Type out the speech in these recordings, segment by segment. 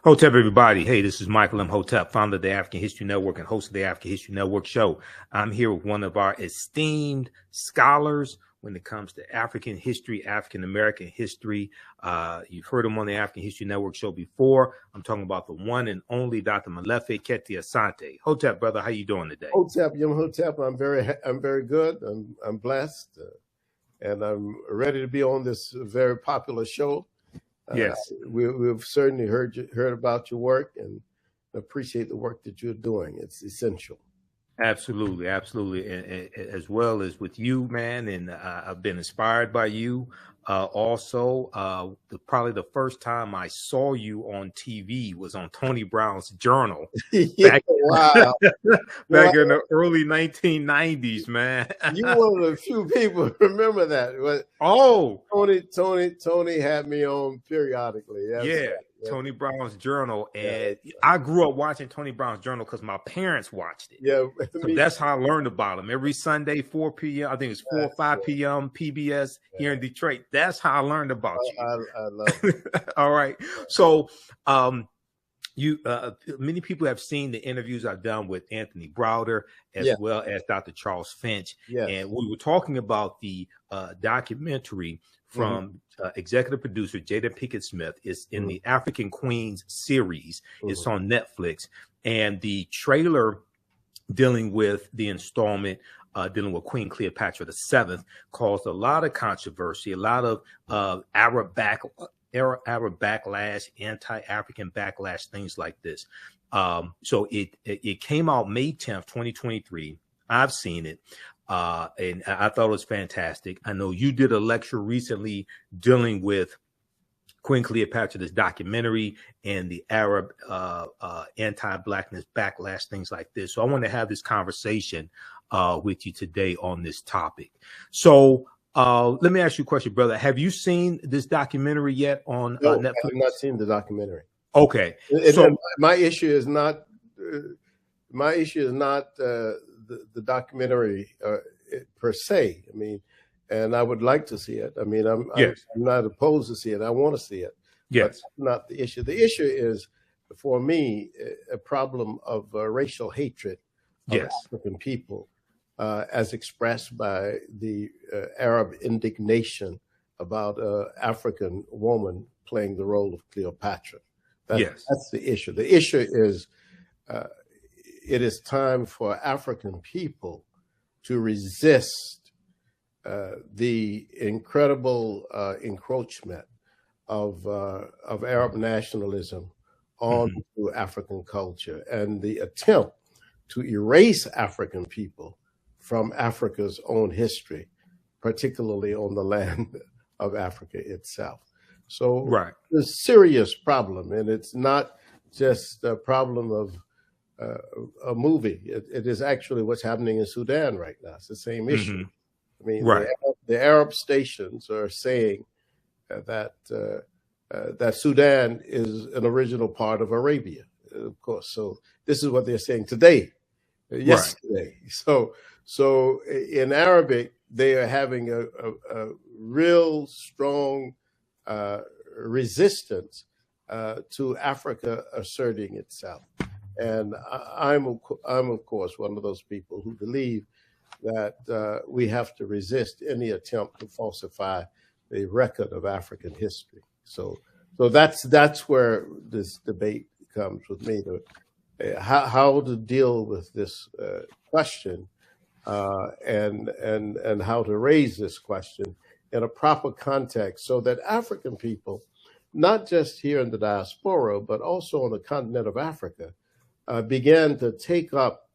Hotep, everybody. Hey, this is Michael Imhotep, founder of the African History Network and host of the African History Network show. I'm here with one of our esteemed scholars when it comes to African history, African American history. You've heard him on the African History Network show before. I'm talking about the one and only Dr. Molefi Kete Asante. Hotep, brother, how you doing today? Hotep, Imhotep, I'm very good. I'm blessed, and I'm ready to be on this very popular show. Yes, we've certainly heard about your work and appreciate the work that you're doing. It's essential. Absolutely, absolutely, and as well as with you, man. And I've been inspired by you. Probably the first time I saw you on TV was on Tony Brown's Journal. Yeah, wow. Back in the early 1990s, man. You one of the few people who remember that. Oh, Tony had me on periodically. That's yeah. right. Yeah. Tony Brown's Journal, and I grew up watching Tony Brown's Journal because my parents watched it. Yeah, so that's how I learned about him. Every Sunday, 4 p.m. I think it's 4 or 5 p.m. PBS here in Detroit. That's how I learned about you. I love it. All right. So, many people have seen the interviews I've done with Anthony Browder as well as Dr. Charles Finch, and we were talking about the documentary from executive producer Jada Pinkett-Smith. Is in the African Queens series. It's on Netflix, and the trailer dealing with the installment dealing with Queen Cleopatra VII caused a lot of controversy, a lot of Arab backlash, anti-African backlash, things like this. So it came out May 10th, 2023. I've seen it. And I thought it was fantastic. I know you did a lecture recently dealing with Queen Cleopatra, this documentary, and the Arab anti-Blackness backlash, things like this. So I want to have this conversation with you today on this topic. So let me ask you a question, brother. Have you seen this documentary yet on Netflix? I have not seen the documentary. Okay. So my issue is not the documentary per se. I mean, and I would like to see it. I mean, I'm not opposed to see it. I want to see it. Yes. But that's not the issue. The issue is, for me, a problem of racial hatred of African people, as expressed by the Arab indignation about an African woman playing the role of Cleopatra. That's the issue. The issue is it is time for African people to resist the incredible encroachment of Arab nationalism onto African culture and the attempt to erase African people from Africa's own history, particularly on the land of Africa itself. So it's a serious problem, and it's not just a problem of a movie. It is actually what's happening in Sudan right now. It's the same issue. I mean, the Arab stations are saying that Sudan is an original part of Arabia, of course. So this is what they're saying today, yesterday. So in Arabic, they are having a real strong resistance to Africa asserting itself. And I'm of course one of those people who believe that we have to resist any attempt to falsify the record of African history. So that's where this debate comes with me, how to deal with this question and how to raise this question in a proper context so that African people, not just here in the diaspora, but also on the continent of Africa, began to take up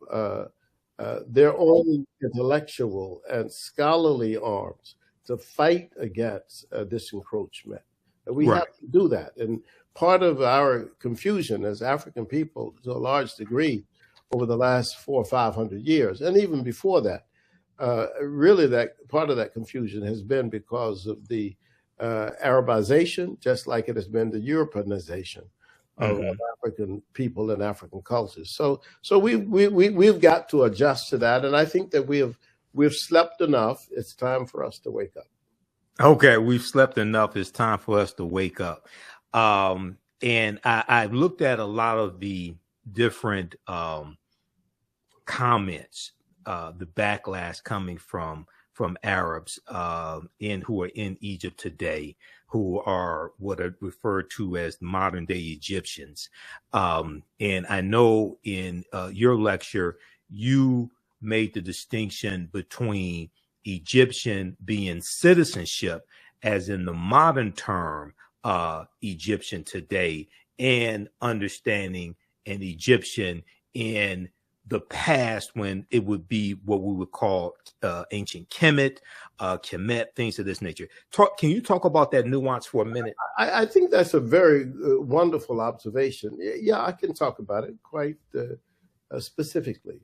their own intellectual and scholarly arms to fight against this encroachment. And we have to do that. And part of our confusion as African people, to a large degree, over the last 400 or 500 years, and even before that, really that part of that confusion has been because of the Arabization, just like it has been the Europeanization of African people and African cultures. So we've got to adjust to that, and I think that we've slept enough. It's time for us to wake up. Okay, we've slept enough. It's time for us to wake up. And I've looked at a lot of the different comments, the backlash coming from Arabs who are in Egypt today, who are what are referred to as modern day Egyptians. And I know in your lecture, you made the distinction between Egyptian being citizenship, as in the modern term Egyptian today, and understanding an Egyptian in the past when it would be what we would call ancient Kemet, things of this nature. Can you talk about that nuance for a minute? I think that's a very wonderful observation. Yeah, I can talk about it quite specifically.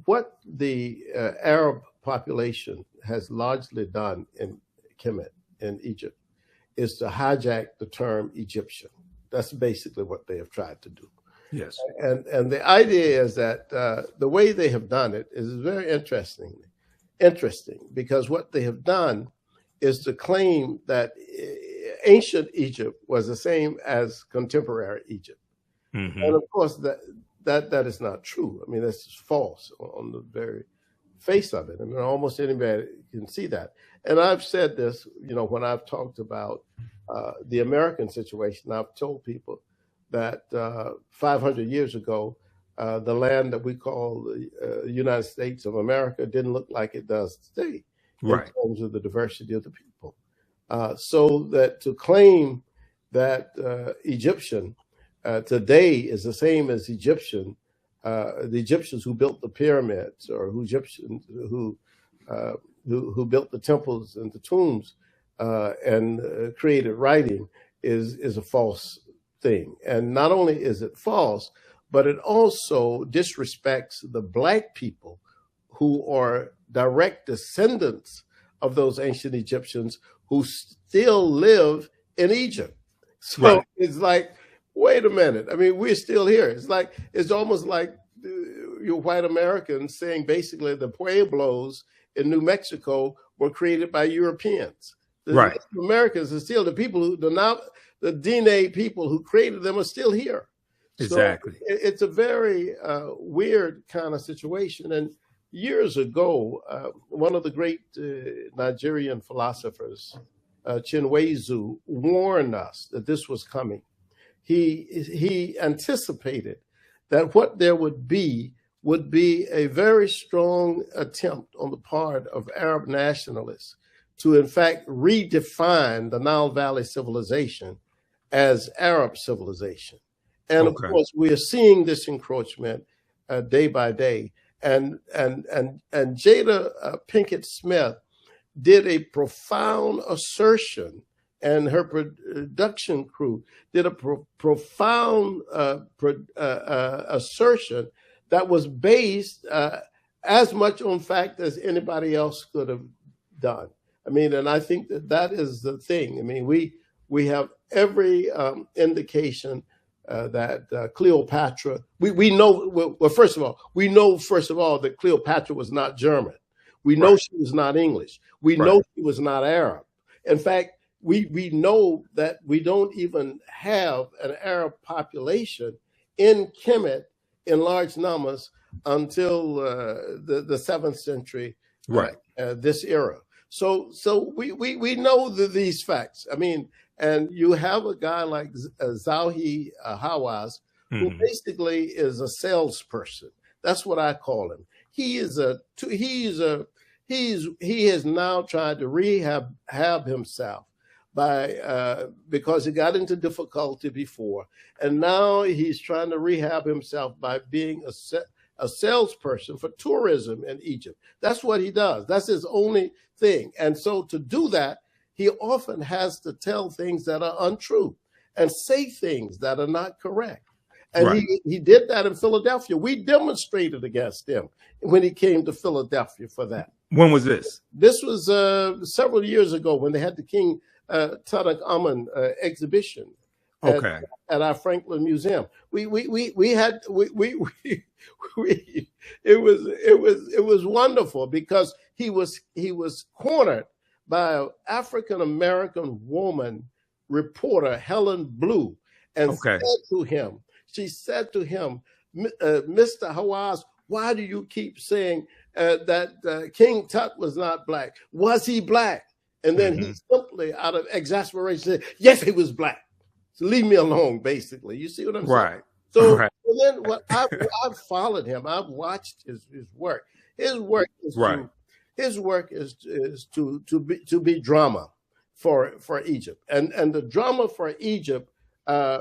What the Arab population has largely done in Kemet, in Egypt, is to hijack the term Egyptian. That's basically what they have tried to do. Yes. And the idea is that the way they have done it is very interesting, because what they have done is to claim that ancient Egypt was the same as contemporary Egypt. Mm-hmm. And of course, that is not true. I mean, that's just false on the very face of it. I mean, almost anybody can see that. And I've said this, when I've talked about the American situation, I've told people that 500 years ago, the land that we call the United States of America didn't look like it does today, right, in terms of the diversity of the people. So that to claim that Egyptian today is the same as the Egyptians who built the pyramids, or who built the temples and the tombs and created writing is a false thing. And not only is it false, but it also disrespects the Black people who are direct descendants of those ancient Egyptians who still live in Egypt. So right. It's like, wait a minute. I mean, we're still here. It's almost like your white Americans saying basically the Pueblos in New Mexico were created by Europeans. The right. Americans are still the people who the DNA people who created them are still here. Exactly. So it's a very weird kind of situation. And years ago, one of the great Nigerian philosophers, Chinwezu, warned us that this was coming. He anticipated that what there would be a very strong attempt on the part of Arab nationalists to, in fact, redefine the Nile Valley civilization as Arab civilization. And okay. Of course, we are seeing this encroachment day by day. And Jada Pinkett-Smith did a profound assertion, and her production crew did a profound assertion that was based as much on fact as anybody else could have done. I mean, and I think that is the thing. I mean, we have every indication that Cleopatra, we know, well, first of all, that Cleopatra was not German. We know right. She was not English. We right. know she was not Arab. In fact, we know that we don't even have an Arab population in Kemet in large numbers until the 7th century, right? This era. So we know these facts. I mean, and you have a guy like Zahi Hawass, who basically is a salesperson. That's what I call him. He has now tried to rehab himself because he got into difficulty before, and now he's trying to rehab himself by being a salesperson for tourism in Egypt. That's what he does. That's his only thing. And so to do that, he often has to tell things that are untrue and say things that are not correct. And right. he did that in Philadelphia. We demonstrated against him when he came to Philadelphia for that. When was this? This was several years ago when they had the King Tutankhamun exhibition at our Franklin Museum. It was wonderful because he was cornered by an African American woman reporter, Helen Blue, and Okay. she said to him, Mr. Hawaz, why do you keep saying that King Tut was not black? Was he black? And then he simply, out of exasperation, said, yes, he was black. So leave me alone, basically. You see what I'm saying? Right. So Right. then what I've followed him. I've watched his work. His work is Right. to be drama for Egypt. And the drama for Egypt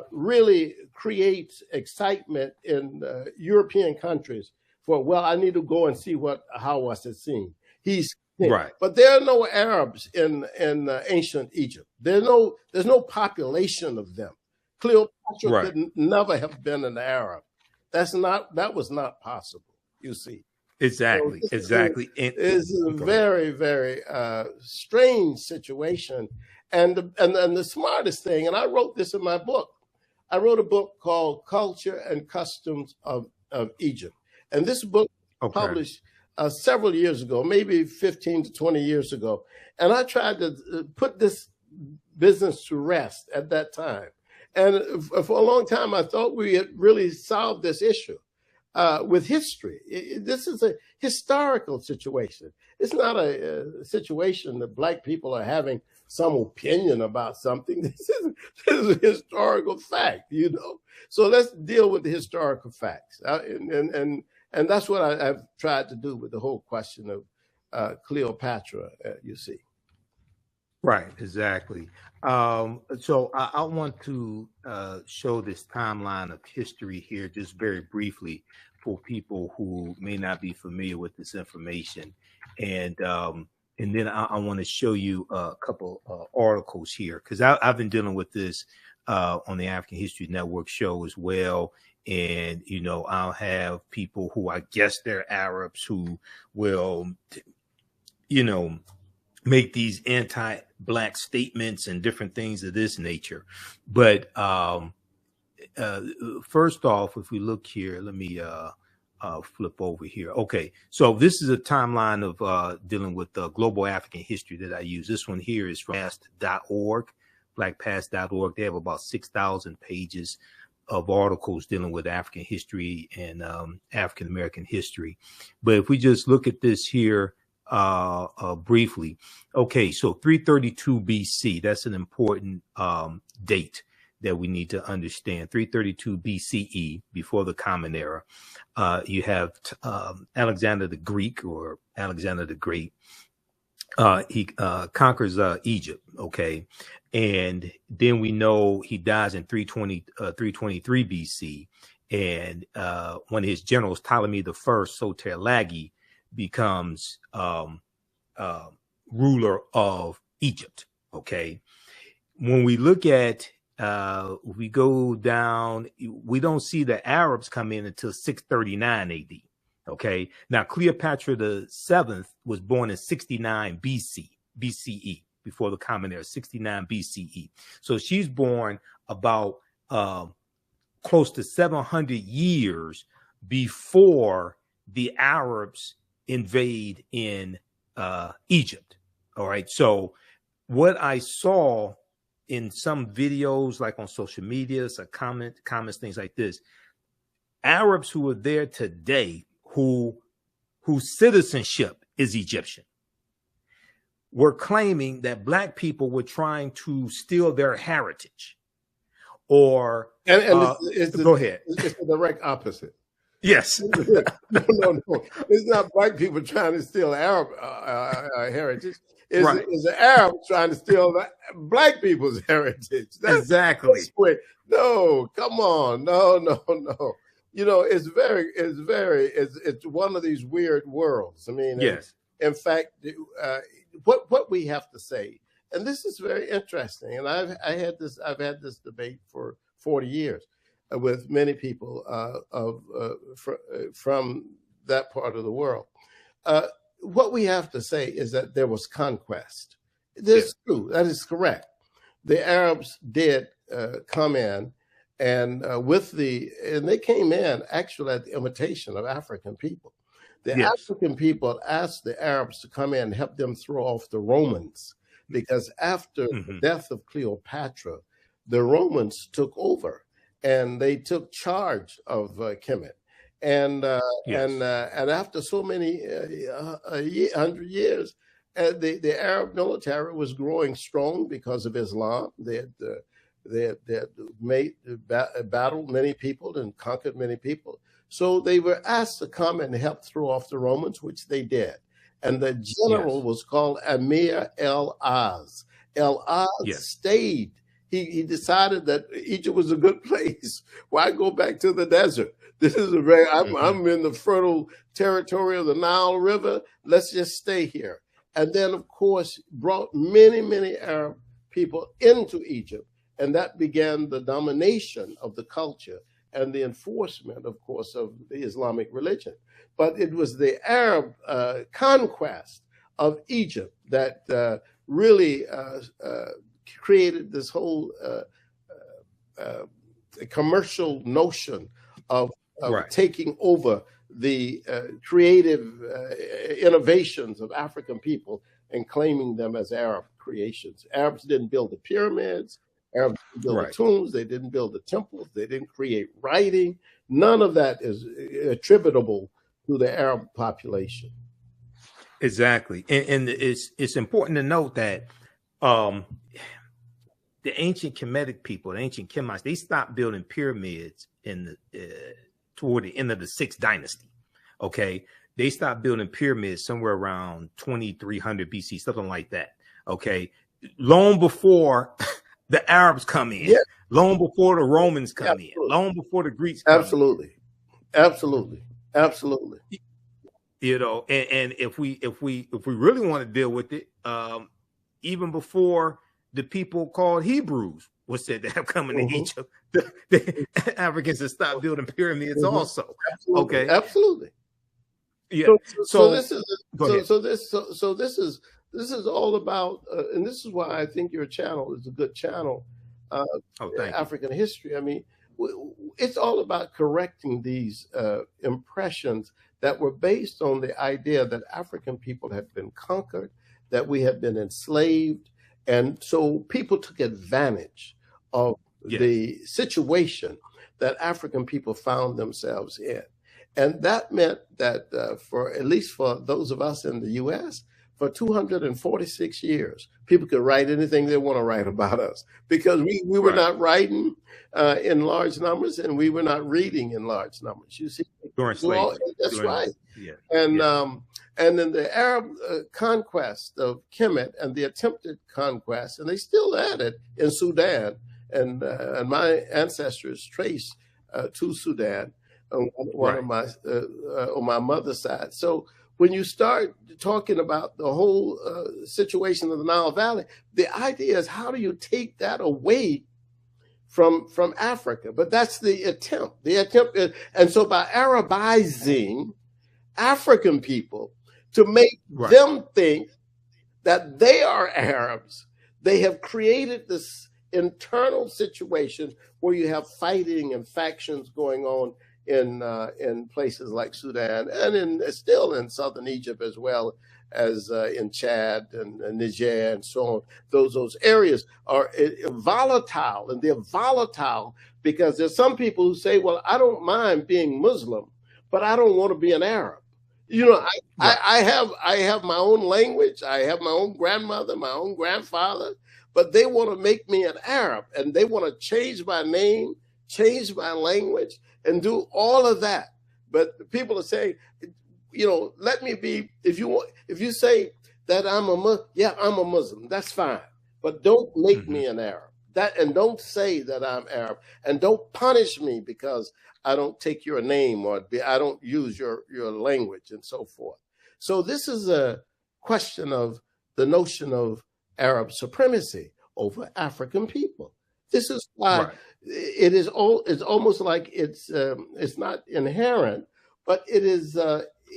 really creates excitement in European countries for, well, I need to go and see what Hawass has seen. He's right. But there are no Arabs in ancient Egypt. There's no population of them. Cleopatra could never have been an Arab. That was not possible, you see. Exactly. So exactly. It's a very, very strange situation. And the smartest thing, and I wrote this in my book, I wrote a book called Culture and Customs of Egypt. And this book was published several years ago, maybe 15 to 20 years ago. And I tried to put this business to rest at that time. And for a long time, I thought we had really solved this issue with history. This is a historical situation. It's not a situation that Black people are having some opinion about something. This is a historical fact, you know. So let's deal with the historical facts. And that's what I've tried to do with the whole question of Cleopatra, you see. Right, exactly. So I want to show this timeline of history here just very briefly for people who may not be familiar with this information. And then I want to show you a couple articles here, because I've been dealing with this on the African History Network show as well. And, you know, I'll have people who I guess they're Arabs who will, you know, make these anti-Black statements and different things of this nature. But first off, if we look here, let me flip over here. Okay, so this is a timeline of dealing with global African history that I use. This one here is from past.org, blackpast.org. They have about 6,000 pages of articles dealing with African history and African American history. But if we just look at this here briefly, okay, so 332 BC, that's an important date that we need to understand. 332 BCE, before the Common Era. You have Alexander the Greek, or Alexander the Great. He conquers Egypt, okay? And then we know he dies in 323 BC. And one of his generals, Ptolemy I Soter-Lagi, becomes ruler of Egypt, okay? When we look at, we go down, we don't see the Arabs come in until 639 AD, okay? Now, Cleopatra VII was born in 69 BCE, before the Common Era, 69 BCE. So she's born about close to 700 years before the Arabs invade in Egypt. All right. So what I saw in some videos, like on social media, some comments, things like this, Arabs who are there today, whose citizenship is Egyptian, were claiming that Black people were trying to steal their heritage. Or go ahead. It's the direct opposite. Yes. No. It's not Black people trying to steal Arab heritage. It's the Arabs trying to steal Black people's heritage. Exactly. No, come on. No. You know, it's one of these weird worlds. I mean, yes. In fact, what we have to say, and this is very interesting, and I've had this debate for 40 years with many people from that part of the world. What we have to say is that there was conquest. That's true. That is correct. The Arabs did come in, and they came in actually at the invitation of African people. The African people asked the Arabs to come in and help them throw off the Romans, because after the death of Cleopatra, the Romans took over and they took charge of Kemet. And after so many 100 years, the Arab military was growing strong because of Islam. They had battled many people and conquered many people. So they were asked to come and help throw off the Romans, which they did. And the general was called Amir el-Az. El-Az stayed. He decided that Egypt was a good place. Why go back to the desert? This is a very, I'm in the fertile territory of the Nile River. Let's just stay here. And then, of course, brought many, many Arab people into Egypt. And that began the domination of the culture and the enforcement, of course, of the Islamic religion. But it was the Arab conquest of Egypt that really created this whole commercial notion of taking over the creative innovations of African people and claiming them as Arab creations. Arabs didn't build the pyramids. Arabs didn't build the tombs. They didn't build the temples. They didn't create writing. None of that is attributable to the Arab population. Exactly. And it's important to note that the ancient Kemetic people, the ancient Kemites, they stopped building pyramids in toward the end of the 6th dynasty. Okay. They stopped building pyramids somewhere around 2300 BC, something like that. Okay. Long before the Arabs come in, long before the Romans come in, long before the Greeks come in. Absolutely. You know, and if we really want to deal with it, even before the people called Hebrews was said to have come into Egypt, the Africans have stopped building pyramids also. Okay, absolutely. Yeah. So this is all about, and this is why I think your channel is a good channel. African history. I mean, it's all about correcting these impressions that were based on the idea that African people had been conquered, that we had been enslaved. And so people took advantage of the situation that African people found themselves in. And that meant that for at least for those of us in the U.S., for 246 years, people could write anything they want to write about us because we were not writing in large numbers and we were not reading in large numbers. You see, during slavery. That's right. Yeah. And then the Arab conquest of Kemet and the attempted conquest, and they still at it in Sudan. And my ancestors trace to Sudan on my mother's side. So when you start talking about the whole situation of the Nile Valley, the idea is how do you take that away from Africa? But that's the attempt. The attempt is, and so by Arabizing African people to make them think that they are Arabs, they have created this internal situation where you have fighting and factions going on in places like Sudan and still in southern Egypt as well as in Chad and Niger and so on. Those areas are volatile, and they're volatile because there's some people who say, well, I don't mind being Muslim, but I don't want to be an Arab. You know, I have my own language. I have my own grandmother, my own grandfather, but they want to make me an Arab and they want to change my name, change my language, and do all of that. But people are saying, you know, let me be, if you say that I'm a Muslim, that's fine. But don't make me an Arab. And don't say that I'm Arab. And don't punish me because I don't take your name or I don't use your language and so forth. So this is a question of the notion of Arab supremacy over African people. This is why it's almost like it's not inherent, but it is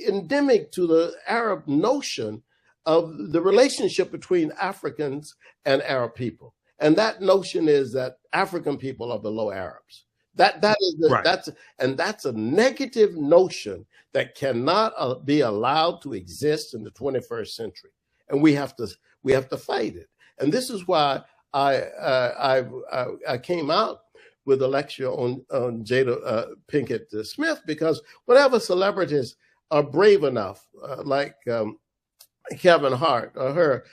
endemic to the Arab notion of the relationship between Africans and Arab people. And that notion is that African people are below Arabs. That's a negative notion that cannot be allowed to exist in the 21st century. And we have to fight it. And this is why I came out with a lecture on Jada Pinkett-Smith, because whatever celebrities are brave enough, like Kevin Hart or her,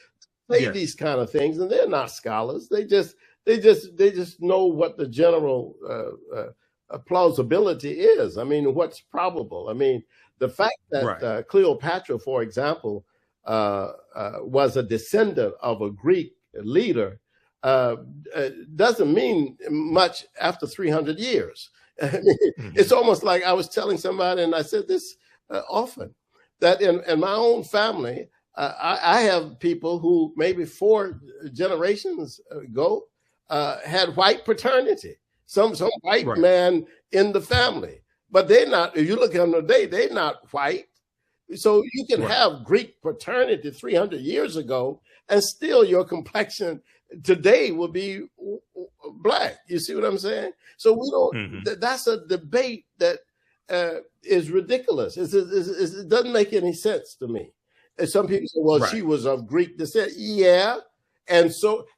say these kind of things, and they're not scholars. They just know what the general plausibility is. I mean, what's probable. I mean, the fact that Cleopatra, for example, was a descendant of a Greek leader doesn't mean much after 300 years. It's almost like I was telling somebody, and I said this often, that in my own family, I have people who maybe 4 generations ago had white paternity, some white man in the family, but they're not. If you look at them today, they're not white. So you can have Greek paternity 300 years ago, and still your complexion today will be black. You see what I'm saying? So we don't. That's a debate that is ridiculous. It doesn't make any sense to me. And some people say, "Well, she was of Greek descent." Yeah, and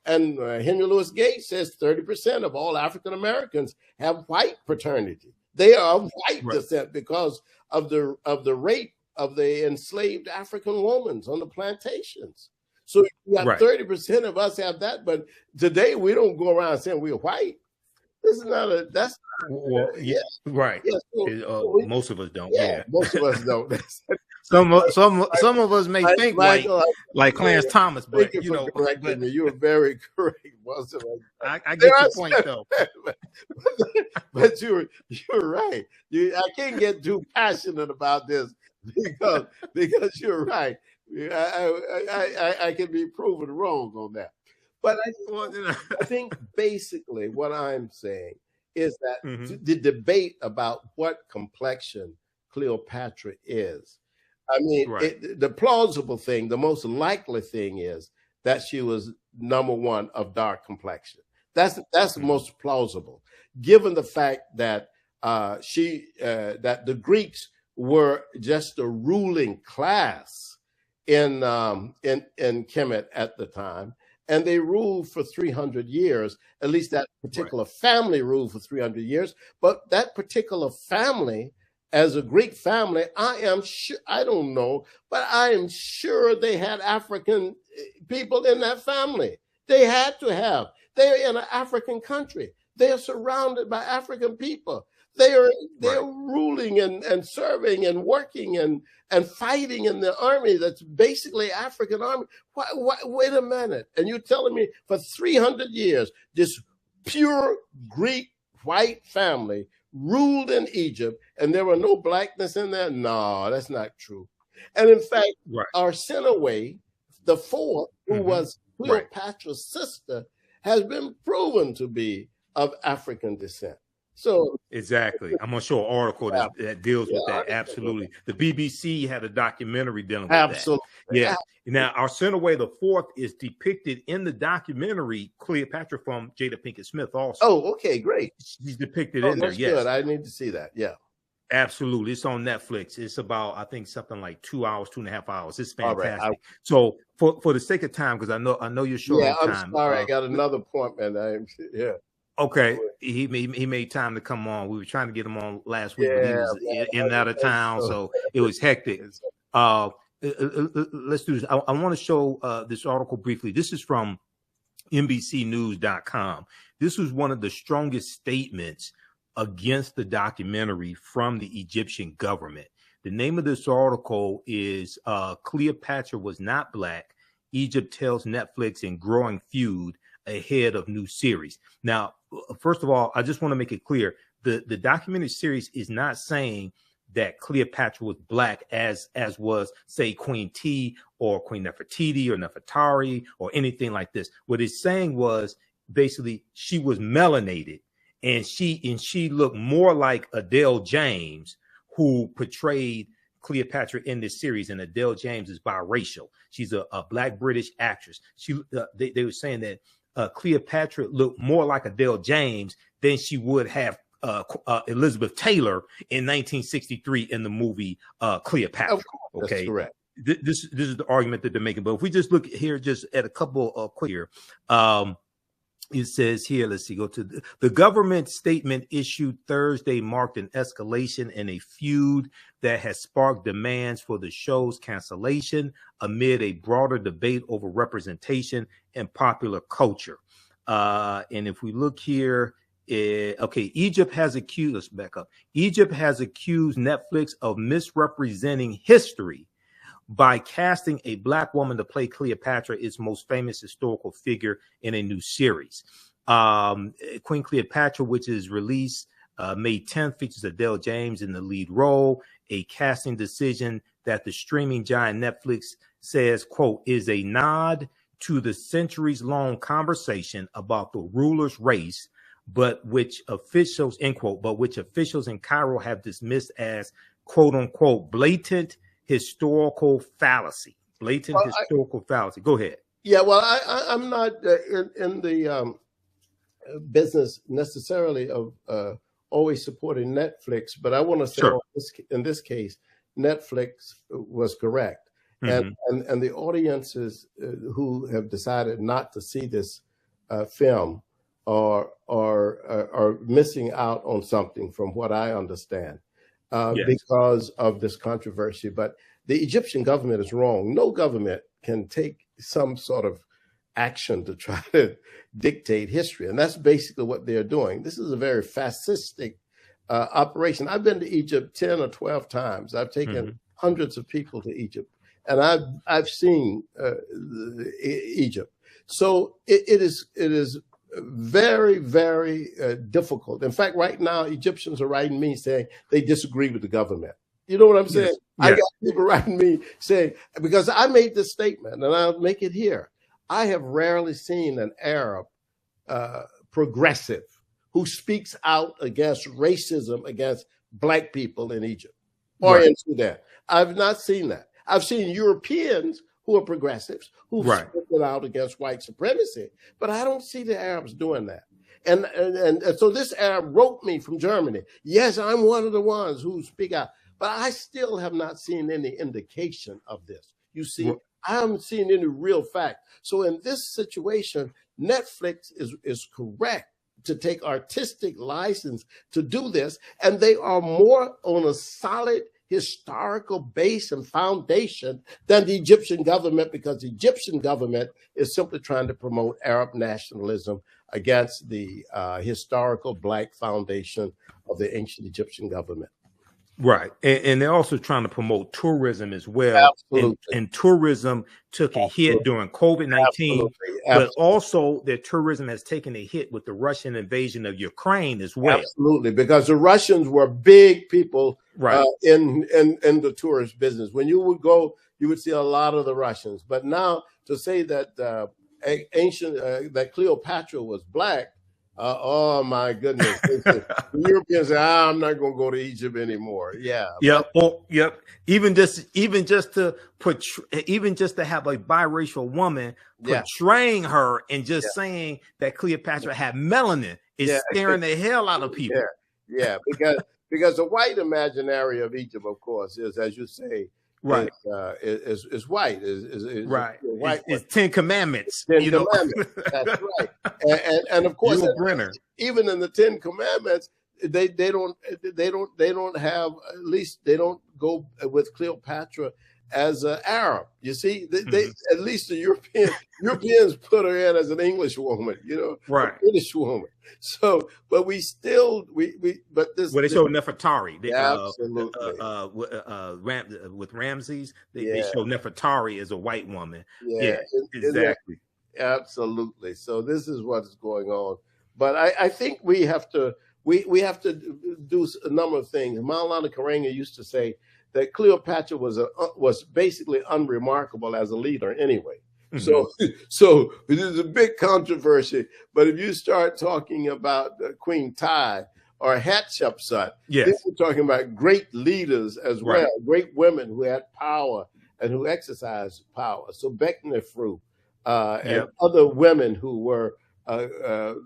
Henry Louis Gates says 30% of all African Americans have white paternity. They are of white descent because of the rape of the enslaved African women on the plantations. So you got 30% of us have that, but today we don't go around saying we're white. This is not a. That's not, right. Yeah, so most of us don't. Yeah, most of us don't. Some of us may think like Clarence Thomas, but you know, me. You were very correct. I get your point though. But you're right. I can't get too passionate about this because you're right. I can be proven wrong on that. But I think basically what I'm saying is that the debate about what complexion Cleopatra is. I mean, the plausible thing, the most likely thing is that she was number one of dark complexion. That's the most plausible, given the fact that that the Greeks were just a ruling class in Kemet at the time, and they ruled for 300 years. At least that particular family ruled for 300 years. But that particular family, as a Greek family, I am sure, I don't know, but I am sure they had African people in that family. They had to have. They're in an African country. They are surrounded by African people. They are ruling and serving and working and fighting in the army that's basically African army. Wait a minute. And you're telling me for 300 years, this pure Greek white family ruled in Egypt and there were no blackness in there? No, that's not true. And in fact, Arsinoe, the fourth, who was Cleopatra's sister, has been proven to be of African descent. So exactly, I'm gonna show an article that deals with that. Absolutely, the BBC had a documentary dealing with that. Yeah. Now, Arsinoe the Fourth is depicted in the documentary Cleopatra from Jada Pinkett-Smith. Also, oh, okay, great. She's depicted in there. Yes, good. I need to see that. Yeah, absolutely. It's on Netflix. It's about, I think, something like 2 hours, 2.5 hours. It's fantastic. So for the sake of time, because I know you're short on time. I'm sorry, I got another appointment. Okay, he made time to come on. We were trying to get him on last week, but he was in and out of town, so it was hectic. Let's do this. I want to show this article briefly. This is from NBCnews.com. This was one of the strongest statements against the documentary from the Egyptian government. The name of this article is Cleopatra Was Not Black. Egypt Tells Netflix in Growing Feud Ahead of New Series. Now, first of all, I just want to make it clear, the documentary series is not saying that Cleopatra was black as was, say, Queen T or Queen Nefertiti or Nefertari or anything like this. What it's saying was basically she was melanated, and she looked more like Adele James, who portrayed Cleopatra in this series. And Adele James is biracial. She's a black British actress. They were saying that Cleopatra looked more like Adele James than she would have Elizabeth Taylor in 1963 in the movie Cleopatra. Okay, that's correct. This is the argument that they're making. But if we just look here, just at a couple of quick here, It says here, let's see, go to the government statement issued Thursday marked an escalation in a feud that has sparked demands for the show's cancellation amid a broader debate over representation in popular culture. And if we look here, okay, Egypt has accused, let's back up. Egypt has accused Netflix of misrepresenting history by casting a Black woman to play Cleopatra, its most famous historical figure, in a new series. Queen Cleopatra, which is released May 10th, features Adele James in the lead role, a casting decision that the streaming giant Netflix says, quote, is a nod to the centuries-long conversation about the ruler's race, but which officials, end quote, but which officials in Cairo have dismissed as, quote unquote, blatant historical fallacy. Historical fallacy. Go ahead. Yeah, well, I'm not in the business necessarily of always supporting Netflix, but I want to say, sure, in this case, Netflix was correct. Mm-hmm. And the audiences who have decided not to see this film are missing out on something, from what I understand. Yes. Because of this controversy. But the Egyptian government is wrong. No government can take some sort of action to try to dictate history. And that's basically what they're doing. This is a very fascistic operation. I've been to Egypt 10 or 12 times. I've taken hundreds of people to Egypt, and I've seen Egypt. So it is very, very difficult. In fact, right now, Egyptians are writing me saying they disagree with the government. You know what I'm saying? Yes. I got people writing me saying, because I made this statement, and I'll make it here. I have rarely seen an Arab progressive who speaks out against racism against Black people in Egypt or in Sudan. I've not seen that. I've seen Europeans who are progressives, who've spoken out against white supremacy, but I don't see the Arabs doing that. And so this Arab wrote me from Germany. Yes, I'm one of the ones who speak out, but I still have not seen any indication of this. You see, I haven't seen any real fact. So in this situation, Netflix is correct to take artistic license to do this, and they are more on a solid historical base and foundation than the Egyptian government, because the Egyptian government is simply trying to promote Arab nationalism against the historical Black foundation of the ancient Egyptian government. Right. And they're also trying to promote tourism as well. Absolutely. And tourism took a hit during COVID-19, but also their tourism has taken a hit with the Russian invasion of Ukraine as well. Absolutely, because the Russians were big people in the tourist business. When you would go, you would see a lot of the Russians. But now to say that that Cleopatra was Black, oh my goodness! The Europeans say, I'm not going to go to Egypt anymore. Yeah. Yep. Yep. Even just to have a biracial woman portraying her and just saying that Cleopatra had melanin is scaring the hell out of people. Yeah. Because the white imaginary of Egypt, of course, is, as you say, is white. Is white. It's 10 Commandments. 10 Commandments. That's right. And of course, even in the 10 Commandments, they don't have, at least they don't go with Cleopatra as an Arab. You see, they at least the Europeans put her in as an English woman, a British woman. So, but we still but this. Well, they show Nefertari. Absolutely. With Ramses, they show Nefertari as a white woman. Yeah, exactly. Absolutely. So this is what's going on. But I think we have to do a number of things. Maulana Karenga used to say that Cleopatra was basically unremarkable as a leader anyway. So it is a big controversy. But if you start talking about Queen Ty or Hatshepsut, we're talking about great leaders as well, great women who had power and who exercised power. So Beknefru and other women who were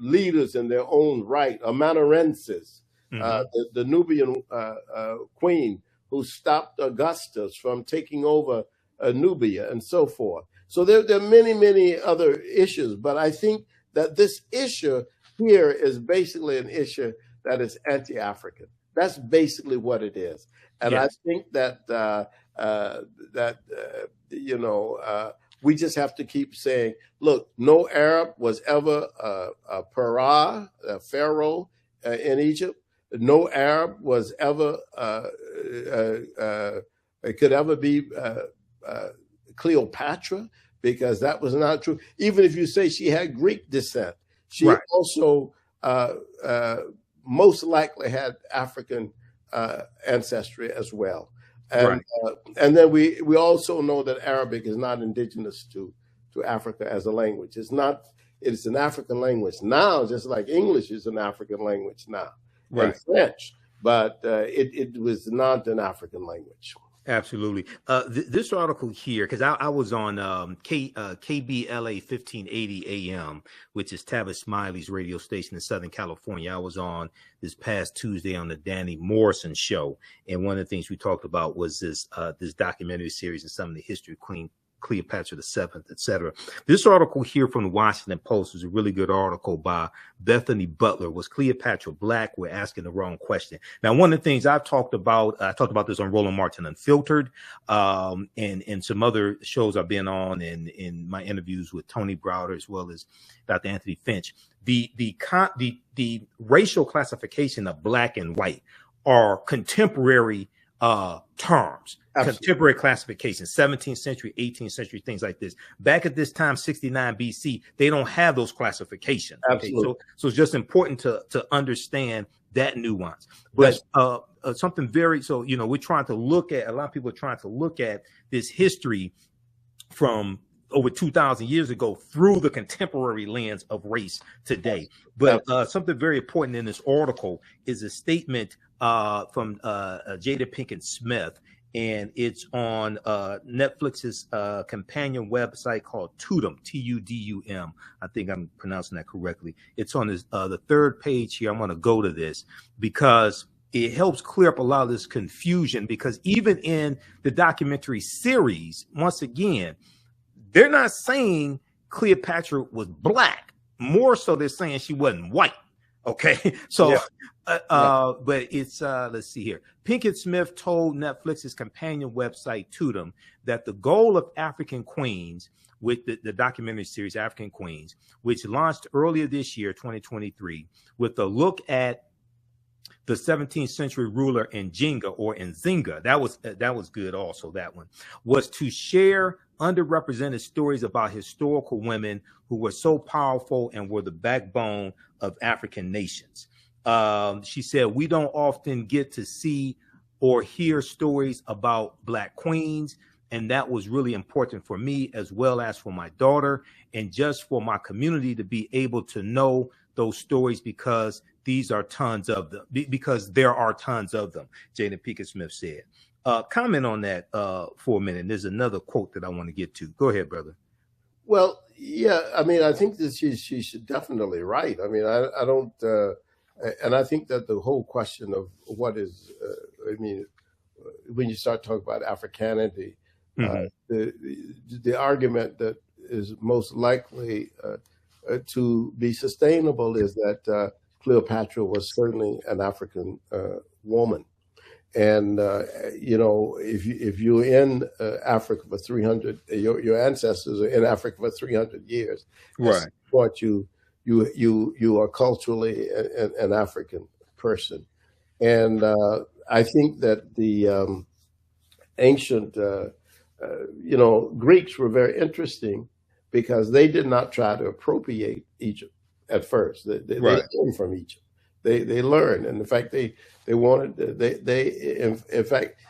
leaders in their own right, Amanarensis, the Nubian queen who stopped Augustus from taking over Nubia and so forth. So there are many, many other issues, but I think that this issue here is basically an issue that is anti-African. That's basically what it is. And I think that we just have to keep saying, look, no Arab was ever a pharaoh in Egypt. No Arab was ever could ever be Cleopatra, because that was not true. Even if you say she had Greek descent, she also most likely had African ancestry as well. And and then we also know that Arabic is not indigenous to Africa as a language. It's not. It's an African language now, just like English is an African language now, and French. But it was not an African language. Absolutely. This article here, because I was on KBLA 1580 AM, which is Tavis Smiley's radio station in Southern California. I was on this past Tuesday on the Danny Morrison show, and one of the things we talked about was this documentary series and some of the history of Queen Cleopatra VII, etc. This article here from the Washington Post was a really good article by Bethany Butler. Was Cleopatra Black? We're asking the wrong question. Now, one of the things I talked about this on Roland Martin Unfiltered, and some other shows I've been on, and in my interviews with Tony Browder as well as Dr. Anthony Finch. The racial classification of black and white are contemporary terms. Absolutely. Contemporary classification, 17th century, 18th century, things like this. Back at this time, 69 BC, they don't have those classifications. Absolutely. Okay? So it's just important to understand that nuance. But something very, we're trying to look at, a lot of people are trying to look at this history from over 2,000 years ago through the contemporary lens of race today. But something very important in this article is a statement from Jada Pinkett-Smith, and it's on Netflix's companion website called Tudum, Tudum. I think I'm pronouncing that correctly. It's on the third page here. I'm going to go to this because it helps clear up a lot of this confusion, because even in the documentary series, once again, they're not saying Cleopatra was black. More so, they're saying she wasn't white. Okay, so, but it's, let's see here. Pinkett-Smith told Netflix's companion website, Tudum, that the goal of African Queens, with the documentary series African Queens, which launched earlier this year, 2023, with a look at the 17th century ruler Nzinga, that was good also, that one, was to share underrepresented stories about historical women who were so powerful and were the backbone of African nations. She said, we don't often get to see or hear stories about Black queens, and that was really important for me as well as for my daughter, and just for my community to be able to know those stories, because these are tons of them, because there are tons of them, Jada Pinkett-Smith said. Comment on that for a minute. There's another quote that I want to get to. Go ahead, brother. Well, yeah, I mean, I think that she's definitely right. I mean, I don't, and I think that the whole question of what is, I mean, when you start talking about Africanity, the argument that is most likely to be sustainable is that Cleopatra was certainly an African woman. And, if you're in Africa for 300, your ancestors are in Africa for 300 years. Right. But you are culturally an African person. And I think that the ancient, Greeks were very interesting, because they did not try to appropriate Egypt at first. They learned from Egypt. They learned, and in fact, they wanted. In fact,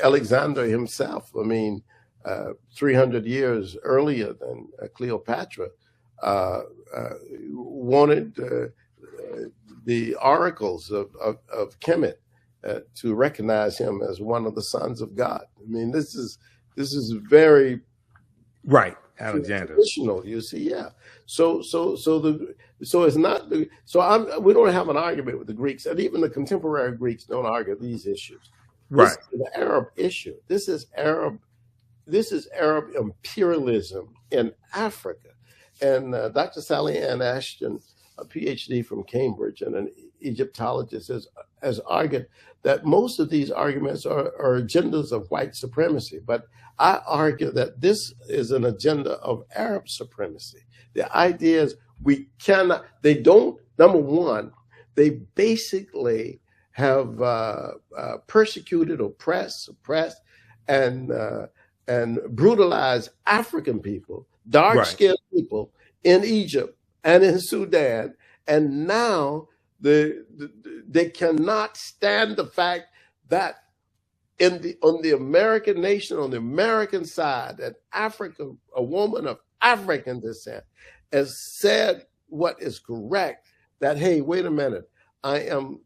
Alexander himself. I mean, 300 years earlier than Cleopatra, wanted the oracles of Kemet to recognize him as one of the sons of God. I mean, this is very right. Alexander. Traditional, you see, yeah. So it's not. We don't have an argument with the Greeks, and even the contemporary Greeks don't argue these issues. Right. This is the Arab issue. This is Arab imperialism in Africa, And Dr. Sally Ann Ashton, a PhD from Cambridge and an Egyptologist, has argued that most of these arguments are agendas of white supremacy. But I argue that this is an agenda of Arab supremacy. The idea is we cannot, they don't, number one, they basically have persecuted, oppressed, suppressed, and brutalized African people, dark-skinned people in Egypt and in Sudan, and now they cannot stand the fact that on the American nation, on the American side, an African, a woman of African descent, has said what is correct. That, hey, wait a minute, I'm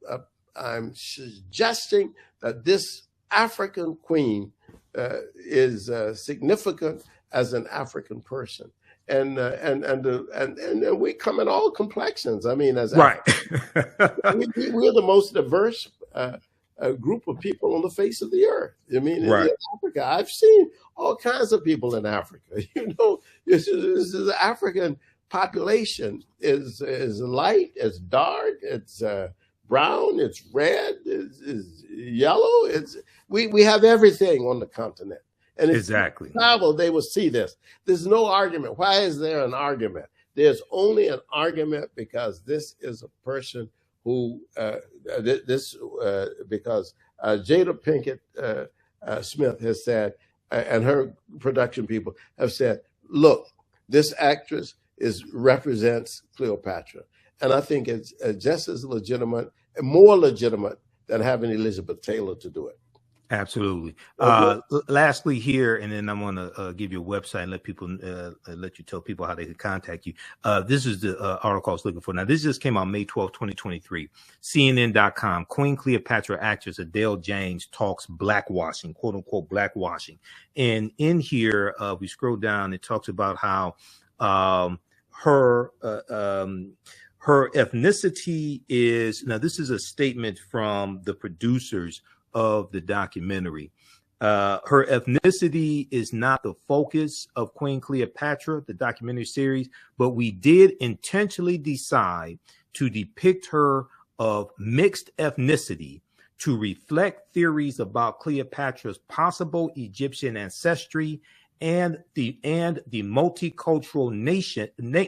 suggesting that this African queen is significant as an African person, and we come in all complexions. I mean, as right, we're the most diverse group of people on the face of the earth. I mean, right. In Africa, I've seen all kinds of people in Africa. You know, this is the African population is light, it's dark, it's brown, it's red, it's yellow. We have everything on the continent. And if exactly. you travel, they will see this. There's no argument. Why is there an argument? There's only an argument because this is a person who because Jada Pinkett-Smith has said, and her production people have said, look, this actress represents Cleopatra. And I think it's just as legitimate, more legitimate than having Elizabeth Taylor to do it. Absolutely. Lastly here, and then I'm going to give you a website and let you tell people how they can contact you. This is the article I was looking for. Now, this just came out May 12, 2023. CNN.com. Queen Cleopatra actress Adele James talks blackwashing, quote unquote, blackwashing. And in here, we scroll down, it talks about how her ethnicity is, now this is a statement from the producers of the documentary. Her ethnicity is not the focus of Queen Cleopatra, the documentary series, but we did intentionally decide to depict her of mixed ethnicity to reflect theories about Cleopatra's possible Egyptian ancestry and the multicultural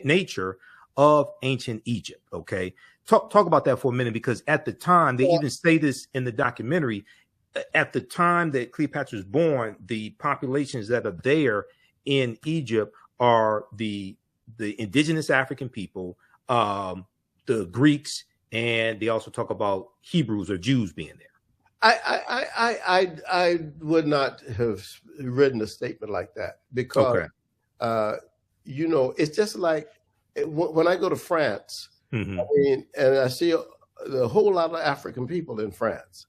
nature of ancient Egypt. Okay. Talk about that for a minute, because at the time, they even say this in the documentary, at the time that Cleopatra was born, the populations that are there in Egypt are the indigenous African people, the Greeks, and they also talk about Hebrews or Jews being there. I would not have written a statement like that because, you know, it's just like when I go to France, I mean, and I see a whole lot of African people in France,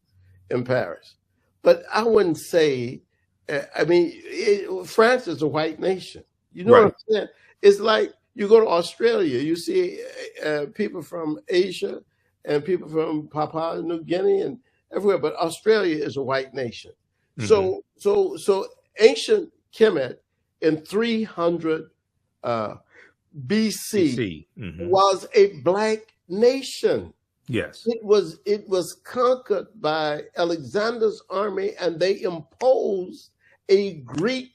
in Paris. But I wouldn't say, I mean, France is a white nation. You know what I'm saying? It's like you go to Australia, you see people from Asia and people from Papua New Guinea and everywhere, but Australia is a white nation. So ancient Kemet in 300 BC was a black nation. Yes, it was conquered by Alexander's army, and they imposed a Greek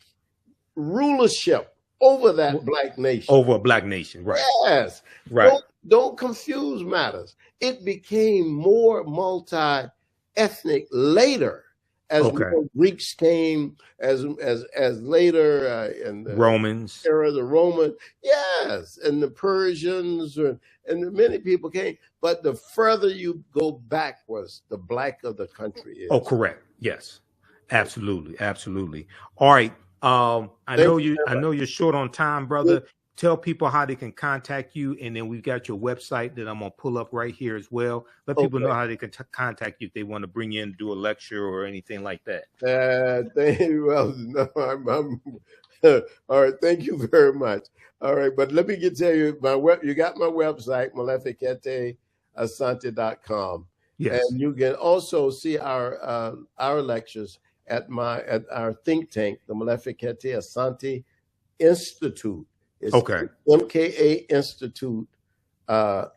rulership over that black nation. Over a black nation, right? Yes, right. Don't confuse matters. It became more multi-ethnic later as more Greeks came, as later in the Romans era, the Romans, yes, and the Persians, and many people came. But the further you go backwards, the blacker the country is. Oh, correct. Yes, absolutely, absolutely. All right. I know you're short on time, brother. Tell people how they can contact you, and then we've got your website that I'm gonna pull up right here as well. Let people know how they can contact you if they want to bring you in to do a lecture or anything like that. All right. Thank you very much. All right, but let me tell you, you got my website, Molefi Kete Asante.com. Yes. And you can also see our lectures at our think tank, the Molefi Kete Asante Institute. It's Okay. MKA Institute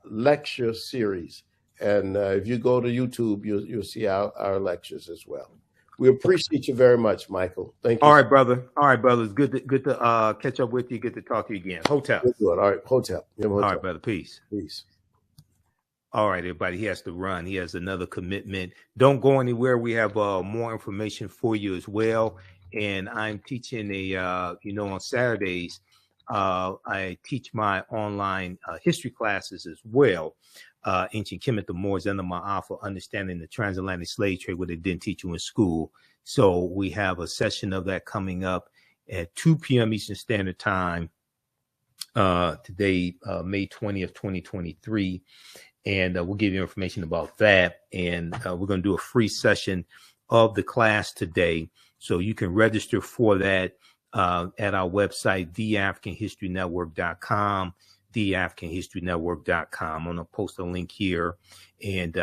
lecture series. And if you go to YouTube, you'll see our lectures as well. We appreciate you very much, Michael. Thank you. All right, brother. All right, brother. It's good to catch up with you. Good to talk to you again. Hotep. All right, Hotep. All right, brother. Peace. Peace. All right, everybody. He has to run. He has another commitment. Don't go anywhere. We have more information for you as well. And I'm teaching on Saturdays, I teach my online history classes as well. Ancient Kemet, the Moors, and the Ma'afa, understanding the transatlantic slave trade, what they didn't teach you in school. So we have a session of that coming up at 2 p.m. Eastern Standard Time today, May 20th, 2023. And we'll give you information about that. And we're going to do a free session of the class today. So you can register for that at our website, TheAHNShow.com, TheAHNShow.com. I'm going to post a link here. And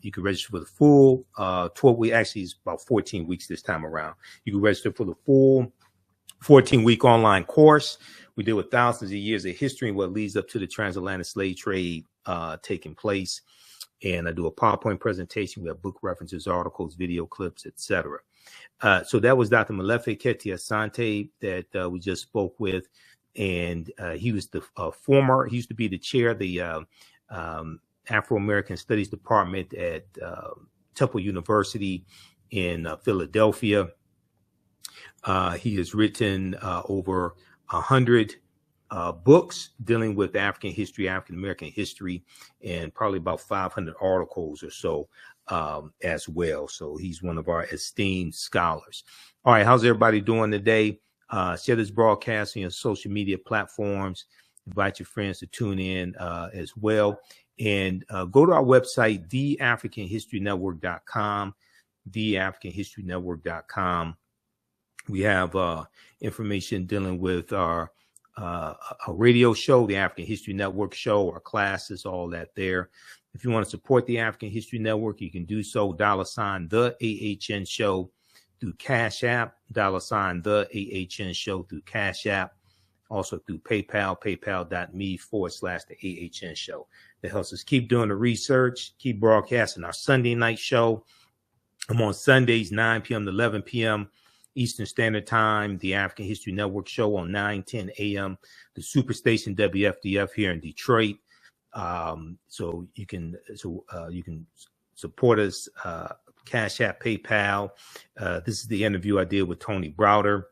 you can register for the full 12 weeks. Actually, it's about 14 weeks this time around. You can register for the full 14-week online course. We deal with thousands of years of history and what leads up to the transatlantic slave trade taking place. And I do a PowerPoint presentation. We have book references, articles, video clips, etc. So that was Dr. Molefi Kete Asante that we just spoke with. And he was the he used to be the chair of the Afro-American Studies Department at Temple University in Philadelphia. He has written over 100 books dealing with African history, African American history, and probably about 500 articles or so as well. So he's one of our esteemed scholars. All right, how's everybody doing today? Share this broadcast on your social media platforms. Invite your friends to tune in as well. And go to our website, TheAfricanHistoryNetwork.com, TheAfricanHistoryNetwork.com. We have information dealing with our a radio show, the African History Network show, our classes, all that there. If you want to support the African History Network, you can do so. $, the AHN show through Cash App, $, the AHN show through Cash App, also through PayPal, paypal.me/the AHN show. That helps us keep doing the research, keep broadcasting our Sunday night show. I'm on Sundays, 9 p.m. to 11 p.m. Eastern Standard Time, the African History Network show on 9:10 a.m. The Superstation WFDF here in Detroit. So you can support us, Cash App, PayPal. This is the interview I did with Tony Browder.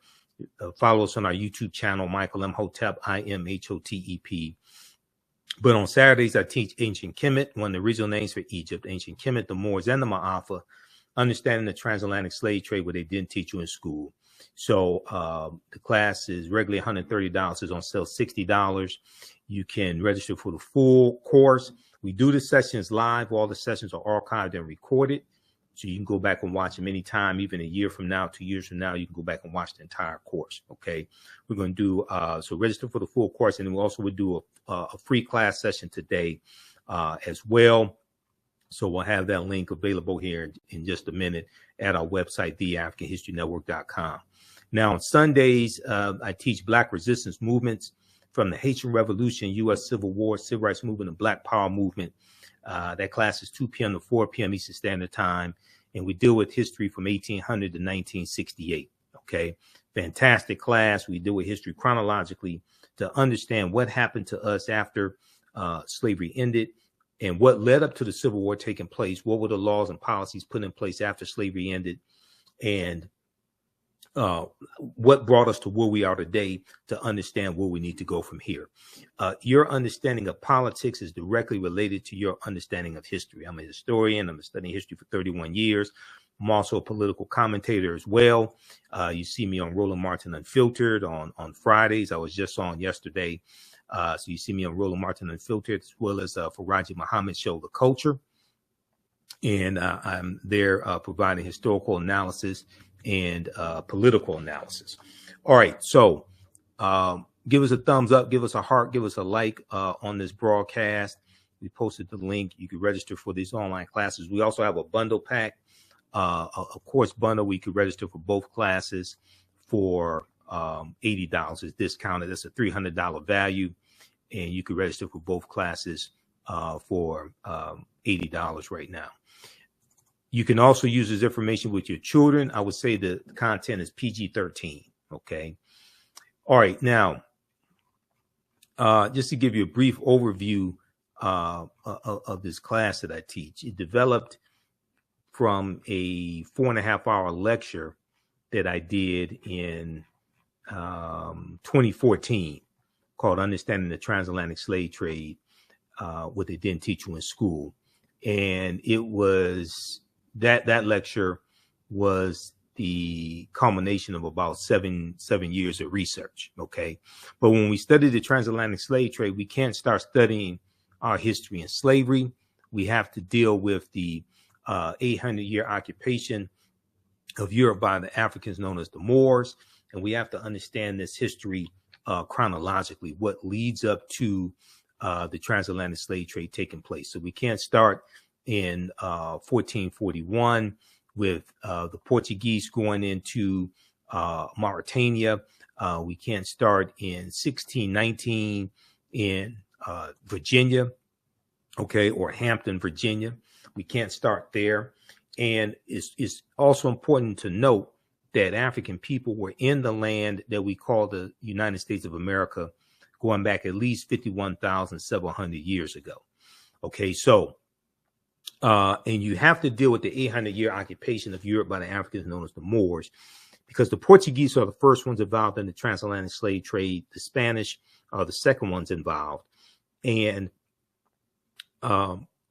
Follow us on our YouTube channel, Michael Imhotep, IMHOTEP. But on Saturdays, I teach Ancient Kemet, one of the original names for Egypt, Ancient Kemet, the Moors, and the Ma'afa, understanding the transatlantic slave trade, where they didn't teach you in school. So the class is regularly $130. It's on sale $60. You can register for the full course. We do the sessions live. All the sessions are archived and recorded. So you can go back and watch them anytime, even a year from now, 2 years from now, you can go back and watch the entire course. Okay. We're going to do, so register for the full course. And then we also would do a free class session today as well. So we'll have that link available here in just a minute at our website, TheAfricanHistoryNetwork.com. Now, on Sundays, I teach Black resistance movements from the Haitian Revolution, U.S. Civil War, Civil Rights Movement, and Black Power Movement. That class is 2 p.m. to 4 p.m. Eastern Standard Time. And we deal with history from 1800 to 1968. Okay. Fantastic class. We deal with history chronologically to understand what happened to us after slavery ended and what led up to the Civil War taking place. What were the laws and policies put in place after slavery ended? And what brought us to where we are today to understand where we need to go from here. Your understanding of politics is directly related to your understanding of history. I'm a historian. I'm studying history for 31 years. I'm also a political commentator as well. You see me on Roland Martin Unfiltered on Fridays. I was just on yesterday. So you see me on Roland Martin Unfiltered, as well as for Raji Muhammad's show, The Culture. And I'm there providing historical analysis and political analysis. All right. So give us a thumbs up, give us a heart, give us a like on this broadcast. We posted the link. You can register for these online classes. We also have a bundle pack, a course bundle. We could register for both classes for $80 is discounted. That's a $300 value, and you can register for both classes for $80 right now. You can also use this information with your children. I would say the content is PG-13. Okay. All right. Now, just to give you a brief overview of this class that I teach, it developed from a 4.5-hour lecture that I did in 2014 called Understanding the Transatlantic Slave Trade, what they didn't teach you in school. And it was that lecture was the culmination of about seven years of research. Okay. But when we study the transatlantic slave trade, we can't start studying our history in slavery. We have to deal with the 800-year occupation of Europe by the Africans known as the Moors. And we have to understand this history chronologically, what leads up to the transatlantic slave trade taking place. So we can't start in 1441 with the Portuguese going into Mauritania. We can't start in 1619 in Virginia, okay, or Hampton, Virginia. We can't start there. And it's also important to note that African people were in the land that we call the United States of America going back at least 51,700 years ago. Okay, so and you have to deal with the 800-year occupation of Europe by the Africans known as the Moors, because the Portuguese are the first ones involved in the transatlantic slave trade. The Spanish are the second ones involved. And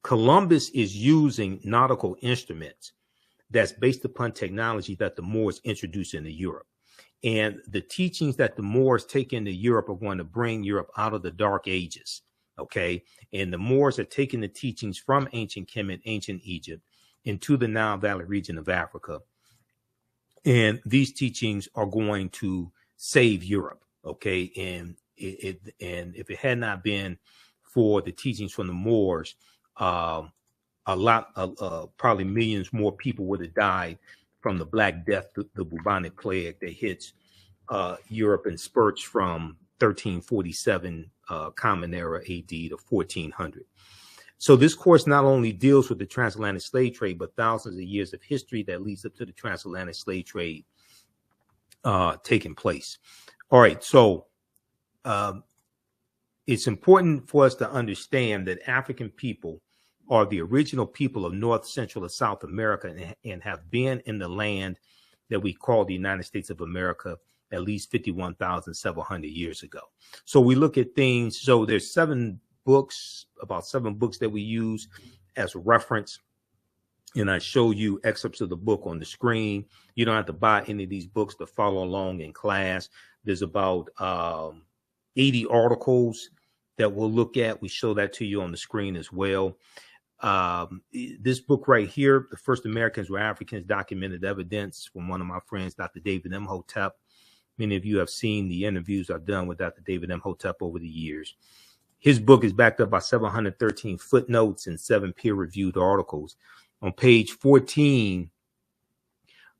Columbus is using nautical instruments that's based upon technology that the Moors introduced into Europe. And the teachings that the Moors take into Europe are going to bring Europe out of the Dark Ages. Okay. And the Moors are taking the teachings from ancient Kemet, ancient Egypt, into the Nile Valley region of Africa. And these teachings are going to save Europe. Okay. And if it had not been for the teachings from the Moors, probably millions more people would have died from the Black Death, the bubonic plague that hits Europe in spurts from 1347 Common Era AD to 1400. So this course not only deals with the transatlantic slave trade, but thousands of years of history that leads up to the transatlantic slave trade taking place. All right, so it's important for us to understand that African people are the original people of North, Central, and South America, and have been in the land that we call the United States of America at least 51,700 years ago. So we look at things. So there's about seven books that we use as a reference. And I show you excerpts of the book on the screen. You don't have to buy any of these books to follow along in class. There's about 80 articles that we'll look at. We show that to you on the screen as well. This book right here, The First Americans Were Africans, Documented Evidence, from one of my friends, Dr. David Imhotep. Many of you have seen the interviews I've done with Dr. David Imhotep over the years. His book is backed up by 713 footnotes and 7 peer-reviewed articles. On page 14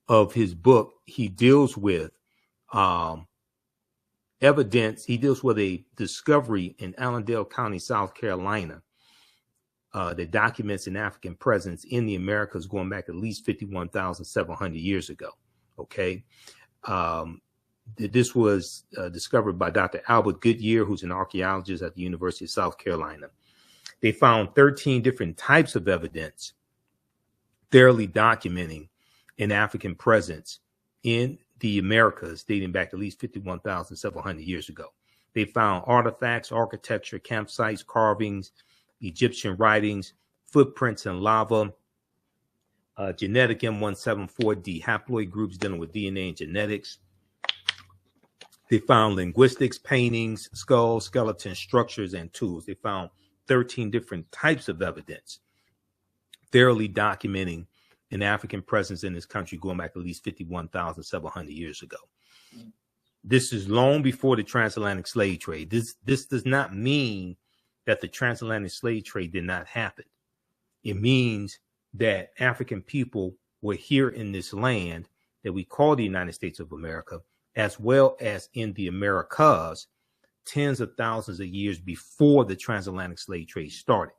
of his book, he deals with evidence. He deals with a discovery in Allendale County, South Carolina, that documents an African presence in the Americas going back at least 51,700 years ago. Okay. This was discovered by Dr. Albert Goodyear, who's an archaeologist at the University of South Carolina. They found 13 different types of evidence thoroughly documenting an African presence in the Americas dating back at least 51,700 years ago. They found artifacts, architecture, campsites, carvings, Egyptian writings, footprints in lava, genetic M174D haploid groups dealing with DNA and genetics. They found linguistics, paintings, skulls, skeletons, structures, and tools. They found 13 different types of evidence thoroughly documenting an African presence in this country going back at least 51,700 years ago. This is long before the transatlantic slave trade. This does not mean that the transatlantic slave trade did not happen. It means that African people were here in this land that we call the United States of America as well as in the Americas tens of thousands of years before the transatlantic slave trade started.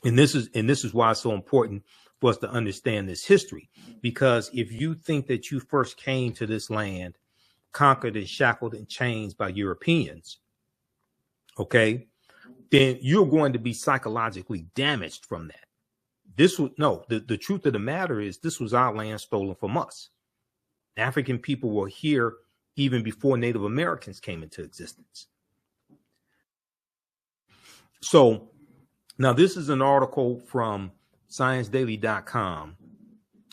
And this is why it's so important for us to understand this history, because if you think that you first came to this land conquered and shackled and chained by Europeans, okay, then you're going to be psychologically damaged from that. The truth of the matter is this was our land stolen from us. African people were here even before Native Americans came into existence. So now this is an article from ScienceDaily.com.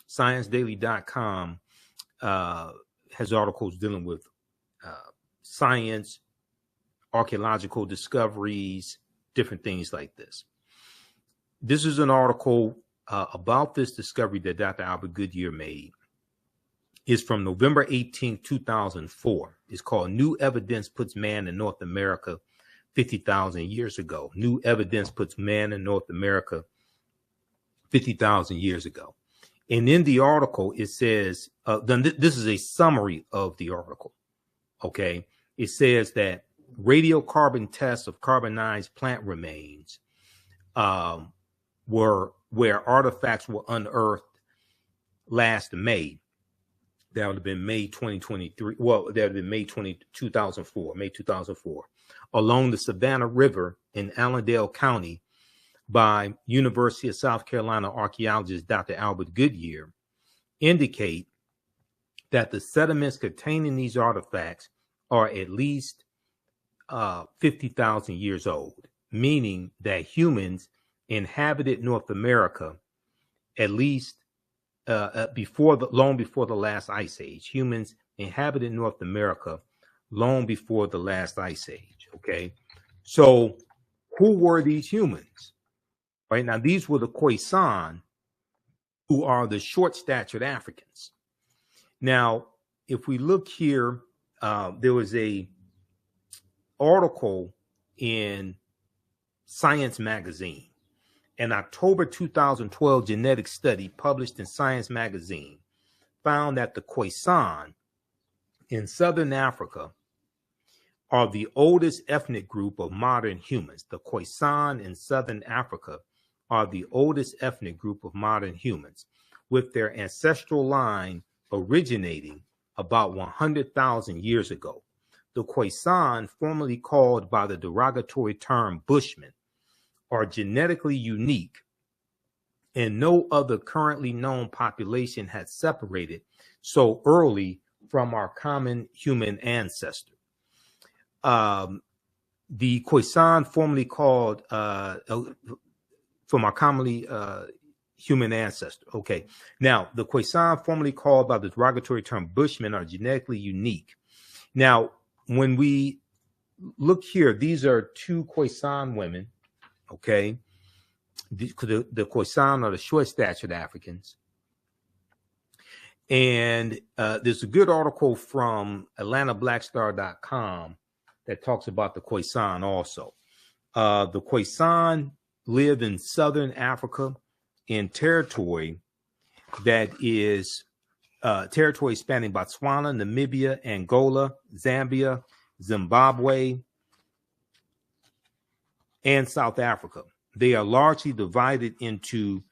ScienceDaily.com has articles dealing with science, archaeological discoveries, different things like this. This is an article about this discovery that Dr. Albert Goodyear made. It's from November 18, 2004. It's called New Evidence Puts Man in North America 50,000 years ago. New evidence puts man in North America 50,000 years ago. And in the article, it says, this is a summary of the article. Okay. It says that radiocarbon tests of carbonized plant remains were where artifacts were unearthed last May. That would have been May 2023. Well, that would have been May 2004, along the Savannah River in Allendale County by University of South Carolina archaeologist Dr. Albert Goodyear, indicate that the sediments containing these artifacts are at least 50,000 years old, meaning that humans inhabited North America at least long before the last ice age. Humans inhabited North America long before the last ice age. Okay, so who were these humans? Right now, these were the Khoisan, who are the short-statured Africans. Now, if we look here, there was a article in Science magazine. An October 2012 genetic study published in Science magazine found that the Khoisan in Southern Africa are the oldest ethnic group of modern humans. The Khoisan in Southern Africa are the oldest ethnic group of modern humans, with their ancestral line originating about 100,000 years ago. The Khoisan, formerly called by the derogatory term Bushmen, are genetically unique, and no other currently known population has separated so early from our common human ancestor. The Khoisan, formerly called from our commonly human ancestor. Okay, now the Khoisan, formerly called by the derogatory term Bushmen, are genetically unique. Now, when we look here, these are two Khoisan women. Okay, the Khoisan are the short-statured Africans. And there's a good article from AtlantaBlackStar.com that talks about the Khoisan also. The Khoisan live in Southern Africa in territory that is territory spanning Botswana, Namibia, Angola, Zambia, Zimbabwe, and South Africa. They are largely divided into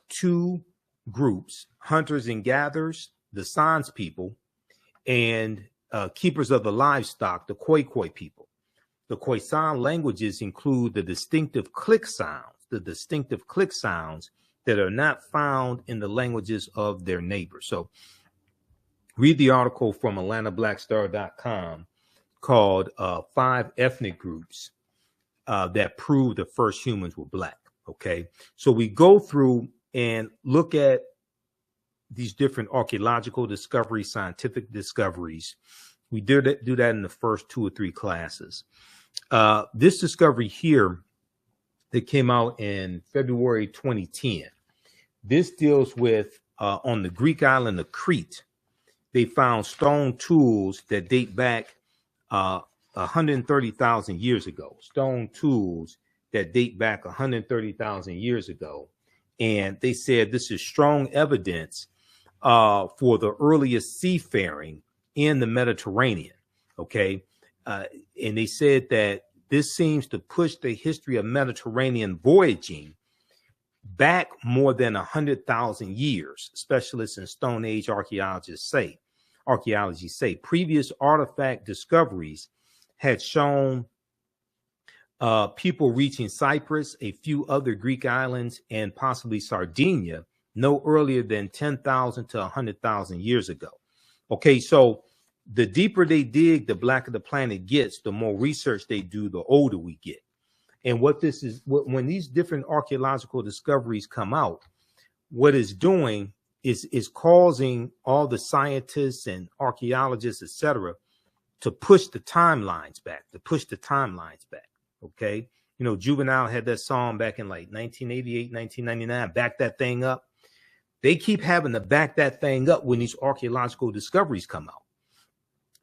two groups: hunters and gatherers, the Sans people, and keepers of the livestock, the Khoikhoi people. The Khoisan languages include the distinctive click sounds that are not found in the languages of their neighbors. So read the article from AtlantaBlackStar.com called 5 Ethnic Groups that prove the first humans were Black. Okay, so we go through and look at these different archaeological discoveries, scientific discoveries. We do that in the first 2 or 3 classes. This discovery here that came out in February 2010, this deals with on the Greek island of Crete. They found stone tools that date back 130,000 years ago. Stone tools that date back 130,000 years ago. And they said this is strong evidence for the earliest seafaring in the Mediterranean. Okay. And they said that this seems to push the history of Mediterranean voyaging back more than 100,000 years. Specialists in Stone Age archaeology say previous artifact discoveries had shown people reaching Cyprus, a few other Greek islands, and possibly Sardinia no earlier than 10,000 to 100,000 years ago. Okay, so the deeper they dig, the blacker the planet gets, the more research they do, the older we get. And what this is, when these different archaeological discoveries come out, what it's doing is causing all the scientists and archaeologists, etc., to push the timelines back, Okay. You know, Juvenile had that song back in like 1988, 1999, back that thing up. They keep having to back that thing up when these archaeological discoveries come out.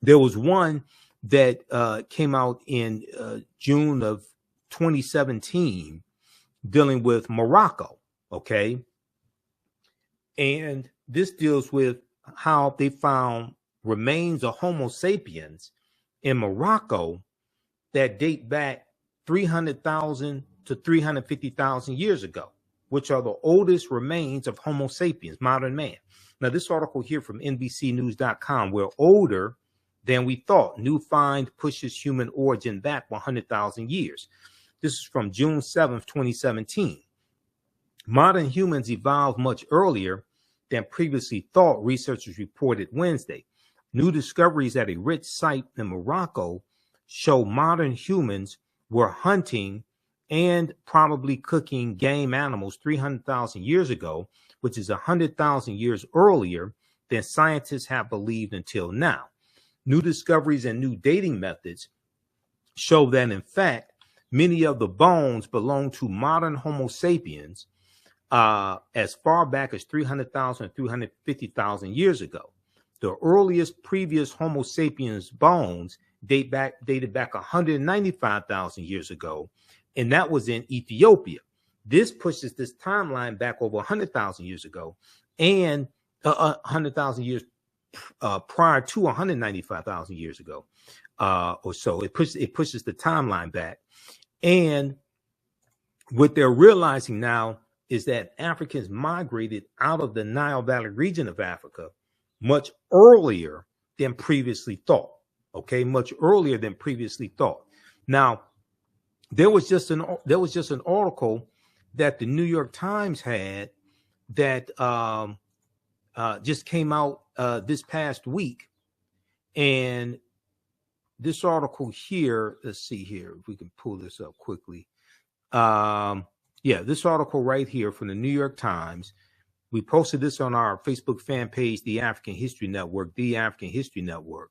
There was one that came out in June of 2017 dealing with Morocco. Okay. And this deals with how they found remains of Homo sapiens in Morocco that date back 300,000 to 350,000 years ago, which are the oldest remains of Homo sapiens, modern man. Now, this article here from NBCnews.com, we're older than we thought. New find pushes human origin back 100,000 years. This is from June 7th, 2017. Modern humans evolved much earlier than previously thought, researchers reported Wednesday. New discoveries at a rich site in Morocco show modern humans were hunting and probably cooking game animals 300,000 years ago, which is 100,000 years earlier than scientists have believed until now. New discoveries and new dating methods show that, in fact, many of the bones belong to modern Homo sapiens as far back as 300,000 and 350,000 years ago. The earliest previous Homo sapiens bones dated back 195,000 years ago, and that was in Ethiopia. This pushes this timeline back over 100,000 years ago, and 100,000 years prior to 195,000 years ago, or so. It pushes the timeline back, and what they're realizing now is that Africans migrated out of the Nile Valley region of Africa much earlier than previously thought. Okay, much earlier than previously thought. Now, there was just an article that the New York Times had that just came out this past week, and this article here. Let's see here if we can pull this up quickly. This article right here from the New York Times. We posted this on our Facebook fan page, The African History Network, The African History Network.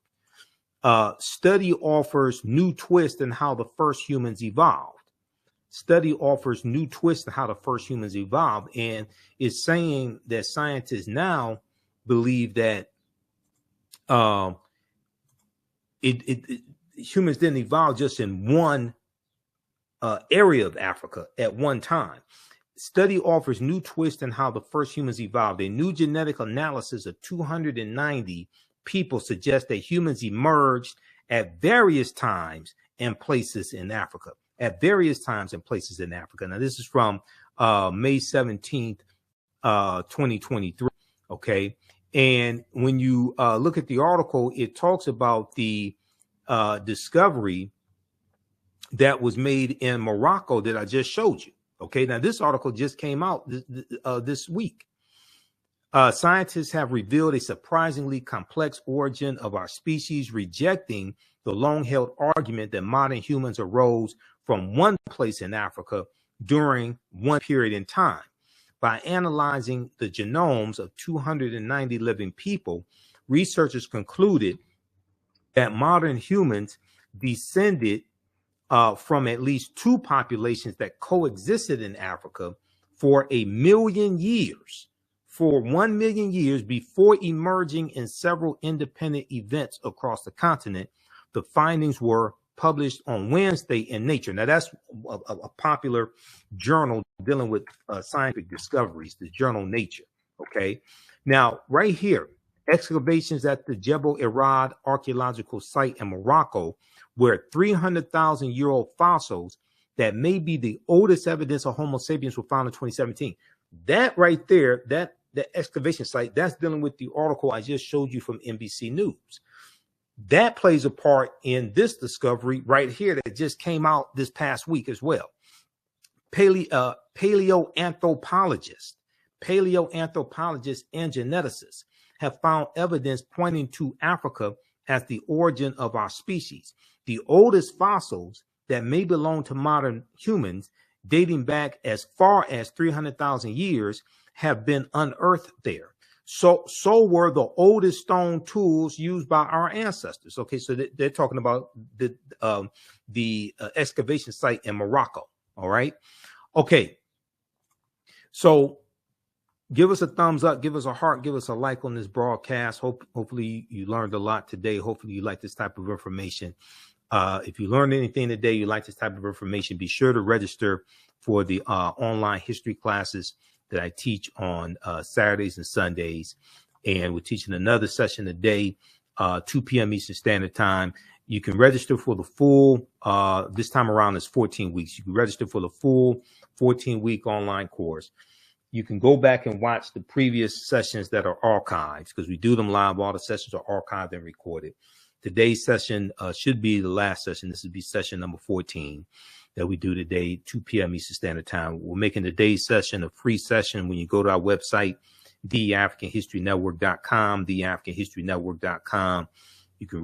Study offers new twist in how the first humans evolved. Study offers new twist in how the first humans evolved, and is saying that scientists now believe that humans didn't evolve just in one area of Africa at one time. Study offers new twist in how the first humans evolved. A new genetic analysis of 290 people suggests that humans emerged at various times and places in Africa. Now, this is from May 17th, 2023. Okay. And when you look at the article, it talks about the discovery that was made in Morocco that I just showed you. Okay. Now, this article just came out this week. Scientists have revealed a surprisingly complex origin of our species, rejecting the long-held argument that modern humans arose from one place in Africa during one period in time. By analyzing the genomes of 290 living people, researchers concluded that modern humans descended from at least two populations that coexisted in Africa for 1 million years. For 1 million years before emerging in several independent events across the continent. The findings were published on Wednesday in Nature. Now, that's a popular journal dealing with scientific discoveries, the journal Nature. Okay. Now, right here, excavations at the Jebel Irad archaeological site in Morocco, where 300,000-year-old fossils that may be the oldest evidence of Homo sapiens were found in 2017. That right there, that excavation site, that's dealing with the article I just showed you from NBC News. That plays a part in this discovery right here that just came out this past week as well. Paleoanthropologists and geneticists have found evidence pointing to Africa as the origin of our species. The oldest fossils that may belong to modern humans, dating back as far as 300,000 years, have been unearthed there. So were the oldest stone tools used by our ancestors. Okay, so they're talking about the excavation site in Morocco. All right. Okay. So give us a thumbs up, give us a heart, give us a like on this broadcast. Hopefully you learned a lot today. Hopefully you like this type of information. If you learned anything today, you like this type of information, be sure to register for the online history classes that I teach on Saturdays and Sundays. And we're teaching another session today, 2 p.m. Eastern Standard Time. You can register for the full, this time around is 14 weeks. You can register for the full 14-week online course. You can go back and watch the previous sessions that are archived, because we do them live. All the sessions are archived and recorded. Today's session should be the last session. This would be session number 14 that we do today, 2 p.m. Eastern Standard Time. We're making today's session a free session. When you go to our website, TheAfricanHistoryNetwork.com, TheAfricanHistoryNetwork.com, you can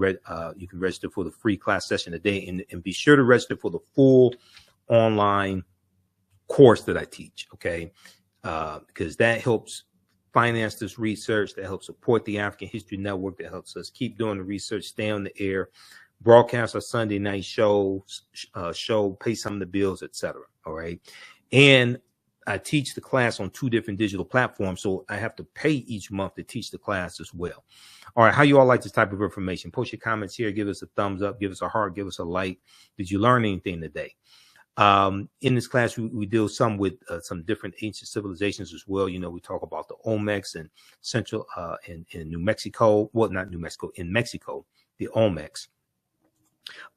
register for the free class session today, and be sure to register for the full online course that I teach. Okay. Because that helps finance this research, that helps support the African History Network, that helps us keep doing the research, stay on the air, broadcast our Sunday night shows, pay some of the bills, etc. All right. And I teach the class on 2 different digital platforms, so I have to pay each month to teach the class as well. All right. How you all like this type of information? Post your comments here. Give us a thumbs up. Give us a heart. Give us a like. Did you learn anything today? In this class, we deal some with some different ancient civilizations as well. You know, we talk about the Olmecs and Central in New Mexico. Well, not New Mexico, in Mexico, the Olmecs.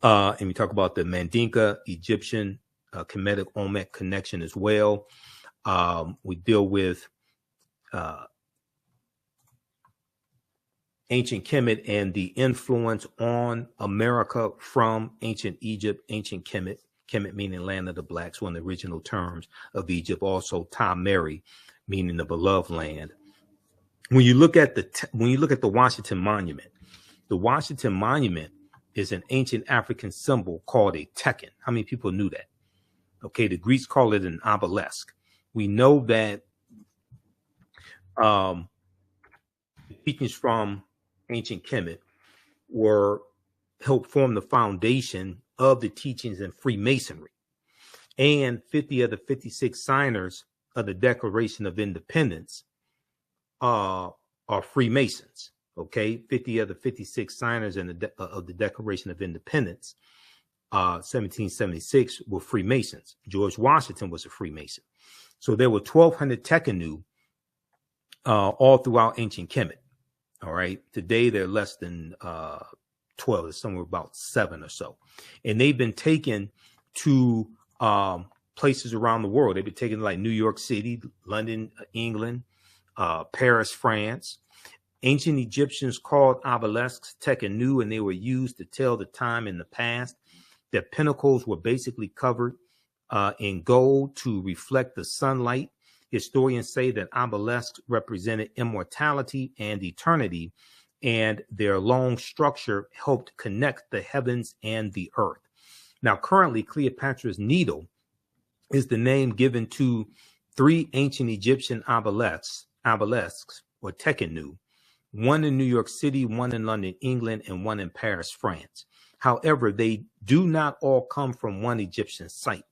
And we talk about the Mandinka, Egyptian, Kemetic Olmec connection as well. We deal with ancient Kemet and the influence on America from ancient Egypt, ancient Kemet. Kemet meaning land of the blacks, one of the original terms of Egypt. Also, Ta-Meri, meaning the beloved land. When you look at the Washington Monument is an ancient African symbol called a tekken. How many people knew that? Okay, the Greeks call it an obelisk. We know that teachings from ancient Kemet helped form the foundation of the teachings in Freemasonry, and 50 of the 56 signers of the Declaration of Independence are Freemasons. Okay, 50 of the 56 signers of the Declaration of Independence, 1776, were Freemasons. George Washington was a Freemason. So there were 1,200 Tekenu all throughout ancient Kemet. All right, today they're less than 12, it's somewhere about 7 or so. And they've been taken to places around the world. They've been taken to like New York City, London, England, Paris, France. Ancient Egyptians called obelisks tekenu, and they were used to tell the time in the past. Their pinnacles were basically covered in gold to reflect the sunlight. Historians say that obelisks represented immortality and eternity, and their long structure helped connect the heavens and the earth. Now, currently, Cleopatra's Needle is the name given to 3 ancient Egyptian obelisks or tekenu, one in New York City, one in London, England, and one in Paris, France. However, they do not all come from one Egyptian site.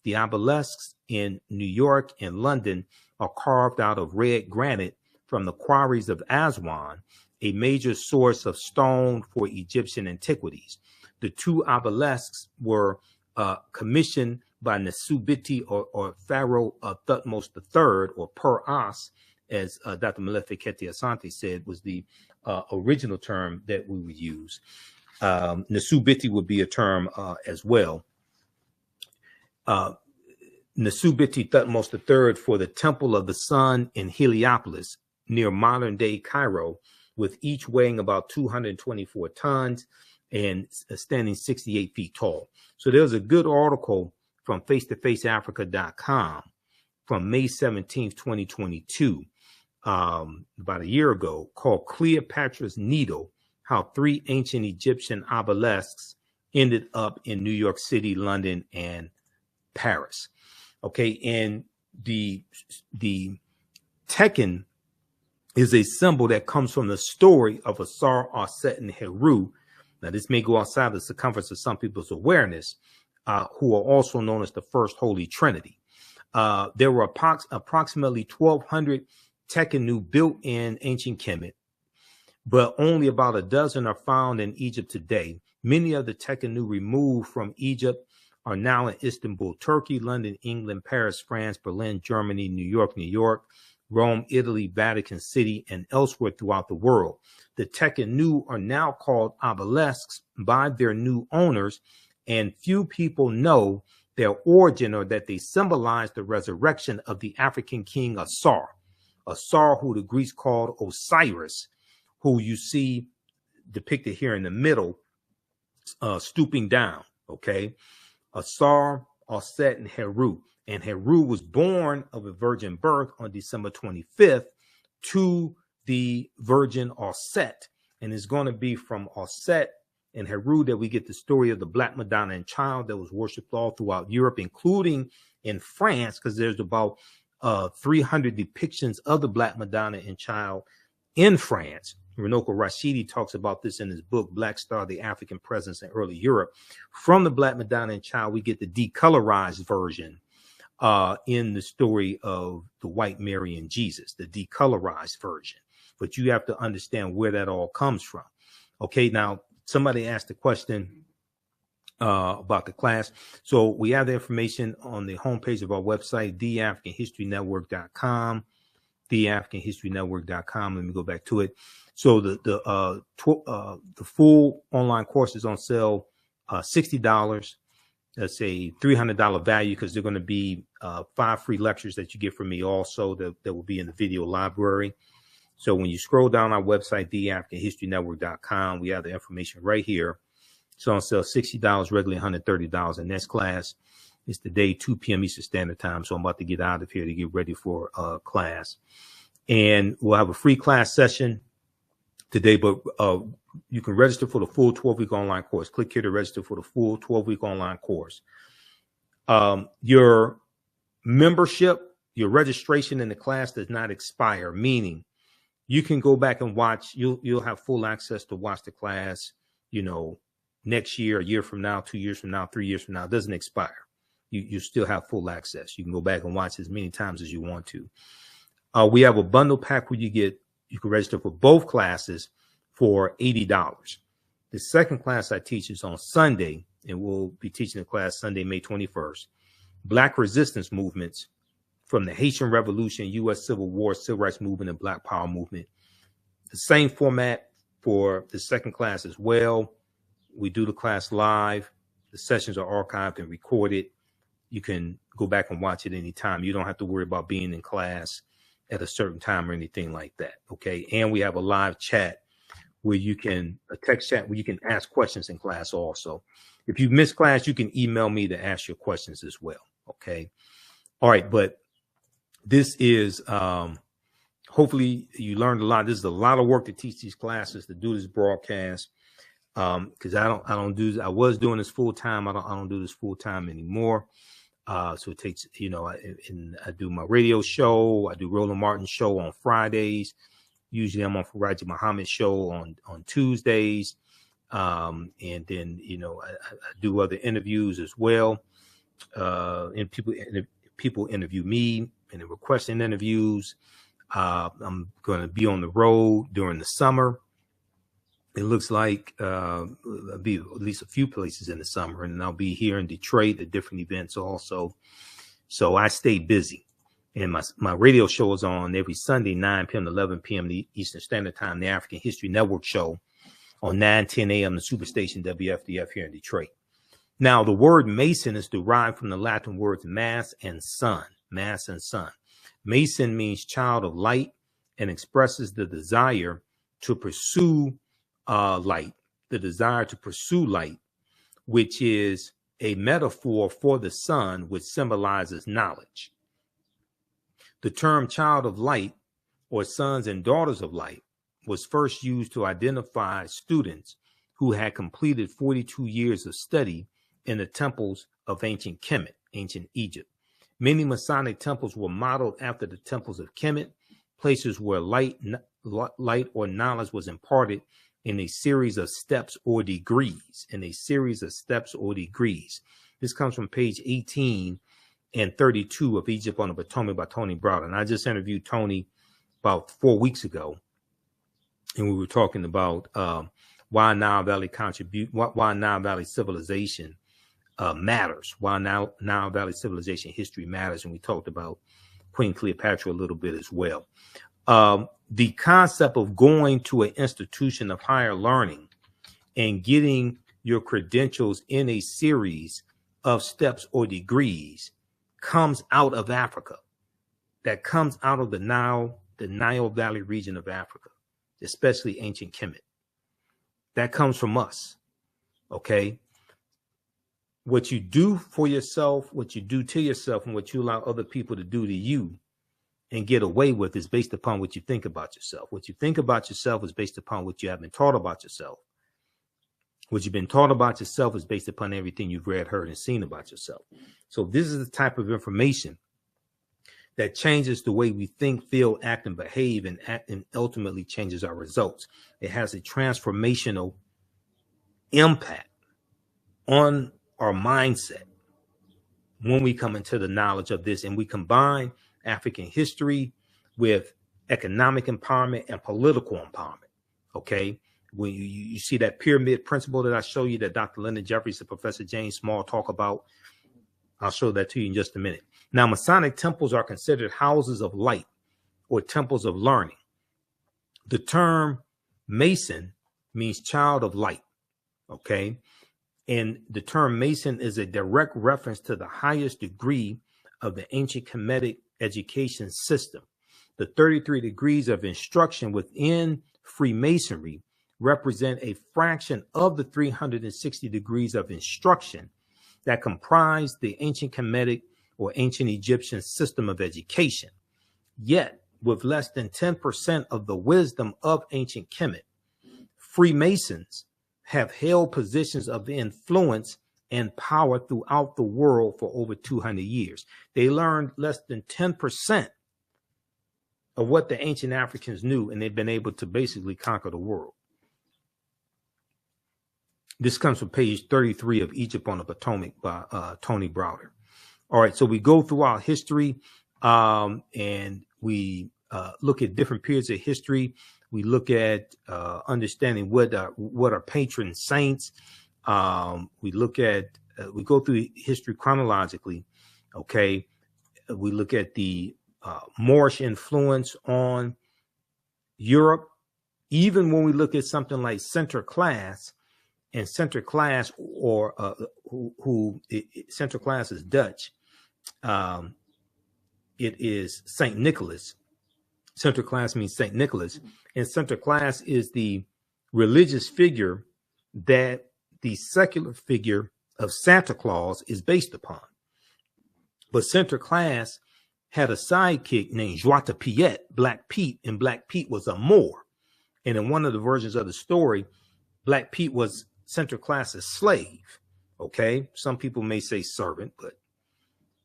The obelisks in New York and London are carved out of red granite from the quarries of Aswan, a major source of stone for Egyptian antiquities. The 2 obelisks were commissioned by Nesubiti or Pharaoh Thutmose III or Per-As as Dr. Molefi Kete Asante said, was the original term that we would use. Nasubiti would be a term as well. Nasubiti Thutmose III for the Temple of the Sun in Heliopolis, near modern-day Cairo, with each weighing about 224 tons and standing 68 feet tall. So there's a good article from face-to-faceafrica.com from May 17th, 2022, about a year ago, called Cleopatra's Needle, How 3 Ancient Egyptian Obelisks Ended Up in New York City, London, and Paris. Okay, and the Tekken is a symbol that comes from the story of Asar, Aset, and Heru. Now, this may go outside the circumference of some people's awareness, who are also known as the First Holy Trinity. There were approximately 1,200 Tekkenu built in ancient Kemet, but only about a dozen are found in Egypt today. Many of the Tekkenu removed from Egypt are now in Istanbul, Turkey, London, England, Paris, France, Berlin, Germany, New York, Rome, Italy, Vatican City, and elsewhere throughout the world. The Tekkenu are now called obelisks by their new owners, and few people know their origin or that they symbolize the resurrection of the African king Asar, who the Greeks called Osiris, who you see depicted here in the middle, stooping down, okay? Asar, Aset, and Heru. And Heru was born of a virgin birth on December 25th to the virgin Aset. And it's going to be from Aset and Heru that we get the story of the Black Madonna and Child that was worshipped all throughout Europe, including in France, because there's about 300 depictions of the Black Madonna and Child in France. Runoko Rashidi talks about this in his book, Black Star, the African Presence in Early Europe. From the Black Madonna and Child, we get the decolorized version in the story of the White Mary and Jesus, the decolorized version. But you have to understand where that all comes from. Okay, now somebody asked a question about the class. So we have the information on the homepage of our website, TheAfricanHistoryNetwork.com, TheAfricanHistoryNetwork.com. Let me go back to it. So the full online course is on sale, $60. That's a $300 value because they're going to be 5 free lectures that you get from me also that will be in the video library. So when you scroll down our website, TheAfricanHistoryNetwork.com, we have the information right here. It's on sale, $60, regularly $130. And next class is today, 2 p.m. Eastern Standard Time. So I'm about to get out of here to get ready for class. And we'll have a free class session today, but you can register for the full 12-week online course. Click here to register for the full 12-week online course. Your membership, your registration in the class does not expire, meaning you can go back and watch. You'll have full access to watch the class, next year, a year from now, 2 years from now, 3 years from now. It doesn't expire. You still have full access. You can go back and watch as many times as you want to. We have a bundle pack where you can register for both classes for $80. The second class I teach is on Sunday, and we'll be teaching the class Sunday, May 21st. Black resistance movements from the Haitian Revolution, U.S. Civil War, Civil Rights Movement, and Black Power Movement. The same format for the second class as well. We do the class live. The sessions are archived and recorded. You can go back and watch it anytime. You don't have to worry about being in class at a certain time or anything like that. Okay. And we have a live chat where you can, a text chat where you can ask questions in class also. If you miss class, you can email me to ask your questions as well. Okay. All right. But this is, hopefully you learned a lot. This is a lot of work to teach these classes, to do this broadcast. Because I was doing this full time. I don't do this full time anymore. So it takes, I do my radio show. I do Roland Martin's show on Fridays. Usually I'm on Faraji Muhammad's show on Tuesdays. And then, I do other interviews as well. And people interview me and they're requesting interviews. I'm going to be on the road during the summer. It looks like I'll be at least a few places in the summer, and I'll be here in Detroit at different events also. So I stay busy. And my radio show is on every Sunday, 9 p.m. to 11 p.m. Eastern Standard Time, the African History Network show on 9:10 a.m. the Superstation WFDF here in Detroit. Now, the word Mason is derived from the Latin words mass and sun. Mass and sun. Mason means child of light and expresses the desire to pursue light. The desire to pursue light, which is a metaphor for the sun, which symbolizes knowledge. The term child of light, or sons and daughters of light, was first used to identify students who had completed 42 years of study in the temples of ancient Kemet, ancient Egypt. Many Masonic temples were modeled after the temples of Kemet, places where light or knowledge was imparted in a series of steps or degrees. This comes from page 18 and 32 of Egypt on the Potomac by Tony Broadening. I just interviewed Tony about 4 weeks ago, and we were talking about why Nile Valley civilization matters, why Nile Valley civilization history matters, and we talked about Queen Cleopatra a little bit as well. The concept of going to an institution of higher learning and getting your credentials in a series of steps or degrees comes out of Africa. That comes out of the Nile Valley region of Africa, especially ancient Kemet. That comes from us. Okay. What you do for yourself, what you do to yourself, and what you allow other people to do to you and get away with is based upon what you think about yourself. What you think about yourself is based upon what you have been taught about yourself. What you've been taught about yourself is based upon everything you've read, heard, and seen about yourself. So this is the type of information that changes the way we think, feel, act, and behave, and ultimately changes our results. It has a transformational impact on our mindset when we come into the knowledge of this, and we combine African history with economic empowerment and political empowerment. Okay. When you see that pyramid principle that I show you, that Dr. Lyndon Jeffries and Professor James Small talk about, I'll show that to you in just a minute. Now, Masonic temples are considered houses of light or temples of learning. The term Mason means child of light. Okay. And the term Mason is a direct reference to the highest degree of the ancient Kemetic education system. The 33 degrees of instruction within Freemasonry represent a fraction of the 360 degrees of instruction that comprise the ancient Kemetic or ancient Egyptian system of education. Yet, with less than 10% of the wisdom of ancient Kemet, Freemasons have held positions of influence and power throughout the world for over 200 years. They learned less than 10% of what the ancient Africans knew, and they've been able to basically conquer the world. This comes from page 33 of Egypt on the Potomac by Tony Browder. All right, so we go through our history and we look at different periods of history. We look at understanding what are patron saints. We go through history chronologically. Okay, we look at the Moorish influence on Europe. Even when we look at something like center class, and center class, or center class is Dutch. It is Saint Nicholas. Center class means Saint Nicholas, and center class is the religious figure that the secular figure of Santa Claus is based upon. But center class had a sidekick named Jada Pinkett, Black Pete, and Black Pete was a Moor. And in one of the versions of the story, Black Pete was center class's slave. Okay, some people may say servant, but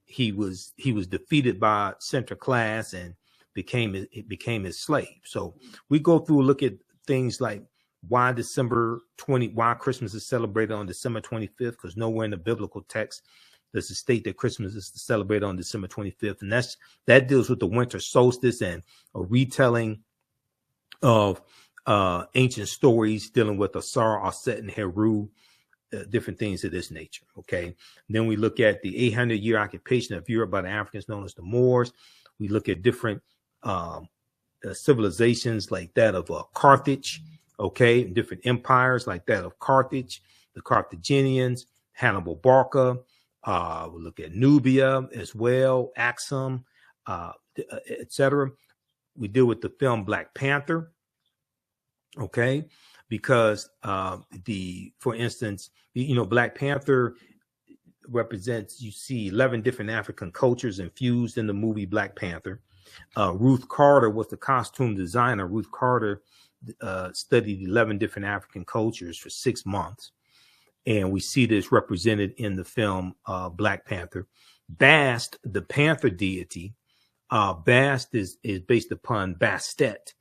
he was defeated by center class and became his slave. So we go through, look at things like why Christmas is celebrated on December 25th, because nowhere in the biblical text does it state that Christmas is celebrated on December 25th. And that deals with the winter solstice and a retelling of ancient stories dealing with Asar, Aset, and Heru, different things of this nature. Okay. Then we look at the 800-year occupation of Europe by the Africans known as the Moors. We look at different civilizations like that of Carthage, okay, different empires like that of Carthage, the Carthaginians, Hannibal Barca. We look at Nubia as well, Axum, etc. We deal with the film Black Panther, okay, because for instance, Black Panther represents, you see 11 different African cultures infused in the movie Black Panther. Ruth Carter was the costume designer. Ruth Carter studied 11 different African cultures for 6 months. And we see this represented in the film Black Panther. Bast, the panther deity, Bast is based upon Bastet.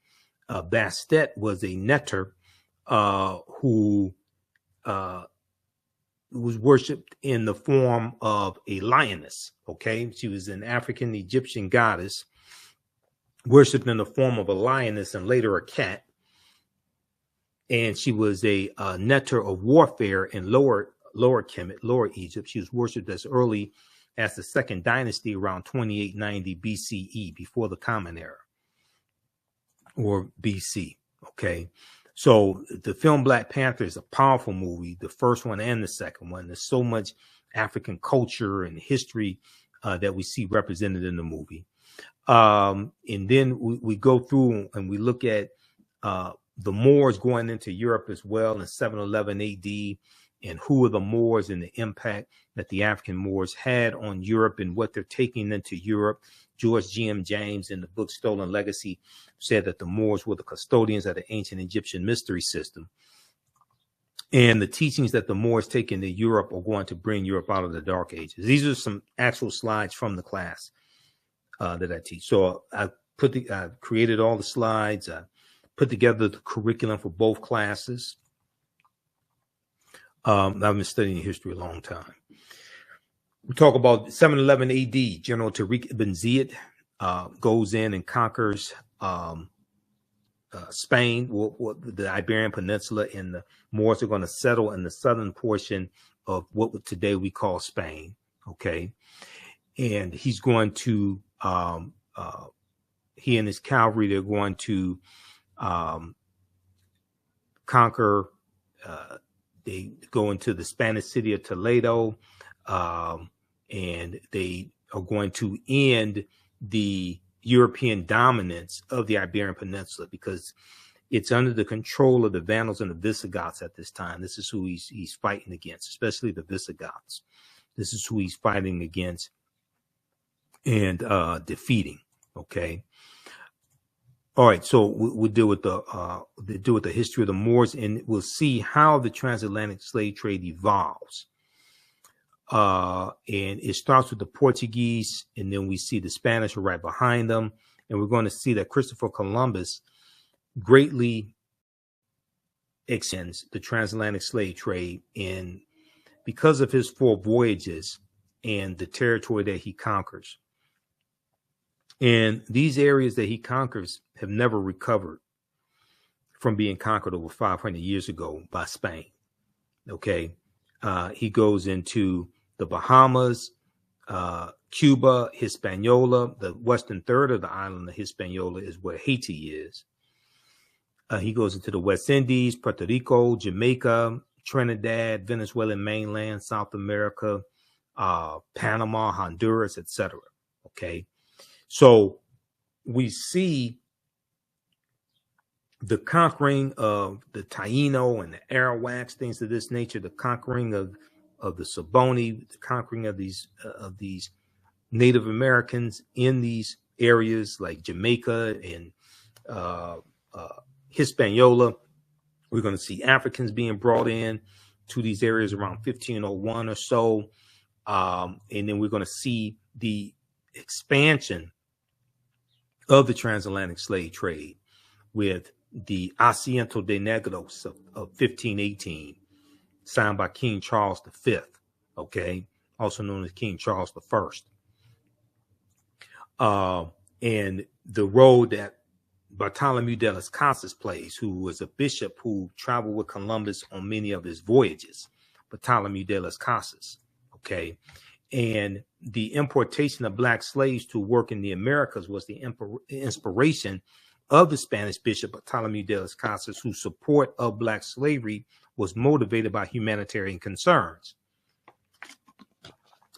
Bastet was a netter who was worshipped in the form of a lioness. Okay, she was an African Egyptian goddess worshipped in the form of a lioness and later a cat. And she was a netter of warfare in Lower Kemet, Lower Egypt. She was worshipped as early as the Second Dynasty around 2890 BCE, before the Common Era, or BC. Okay, so the film Black Panther is a powerful movie, the first one and the second one. There's so much African culture and history that we see represented in the movie. And then we go through and we look at the Moors going into Europe as well in 711 AD, and who are the Moors and the impact that the African Moors had on Europe and what they're taking into Europe. George G.M. James in the book Stolen Legacy said that the Moors were the custodians of the ancient Egyptian mystery system. And the teachings that the Moors take into Europe are going to bring Europe out of the Dark Ages. These are some actual slides from the class that I teach. So I created all the slides. I put together the curriculum for both classes. I've been studying history a long time. We talk about 711 AD. General Tariq ibn Ziyad goes in and conquers Spain, the Iberian Peninsula, and the Moors are going to settle in the southern portion of what today we call Spain. Okay, and he's going to he and his cavalry, they're going to conquer. They go into the Spanish city of Toledo, and they are going to end the European dominance of the Iberian Peninsula, because it's under the control of the Vandals and the Visigoths at this time. This is who he's fighting against, especially the Visigoths. This is who he's fighting against and defeating. Okay. All right, so we'll deal with the history of the Moors, and we'll see how the transatlantic slave trade evolves. And it starts with the Portuguese, and then we see the Spanish are right behind them, and we're going to see that Christopher Columbus greatly extends the transatlantic slave trade, and because of his 4 voyages and the territory that he conquers. And these areas that he conquers have never recovered from being conquered over 500 years ago by Spain. Okay. He goes into the Bahamas, Cuba, Hispaniola. The western third of the island of Hispaniola is where Haiti is. He goes into the West Indies, Puerto Rico, Jamaica, Trinidad, Venezuelan mainland, South America, Panama, Honduras, etc. Okay. So we see the conquering of the Taino and the Arawaks, things of this nature, the conquering of the Soboni, the conquering of these Native Americans in these areas like Jamaica and Hispaniola. We're going to see Africans being brought in to these areas around 1501 or so. And then we're going to see the expansion of the transatlantic slave trade with the Asiento de Negros of 1518, signed by King Charles V, okay, also known as King Charles I. And the role that Bartolomé de las Casas plays, who was a bishop who traveled with Columbus on many of his voyages, Bartolomé de las Casas, okay. And the importation of black slaves to work in the Americas was the inspiration of the Spanish Bishop Bartolomé de las Casas, whose support of black slavery was motivated by humanitarian concerns.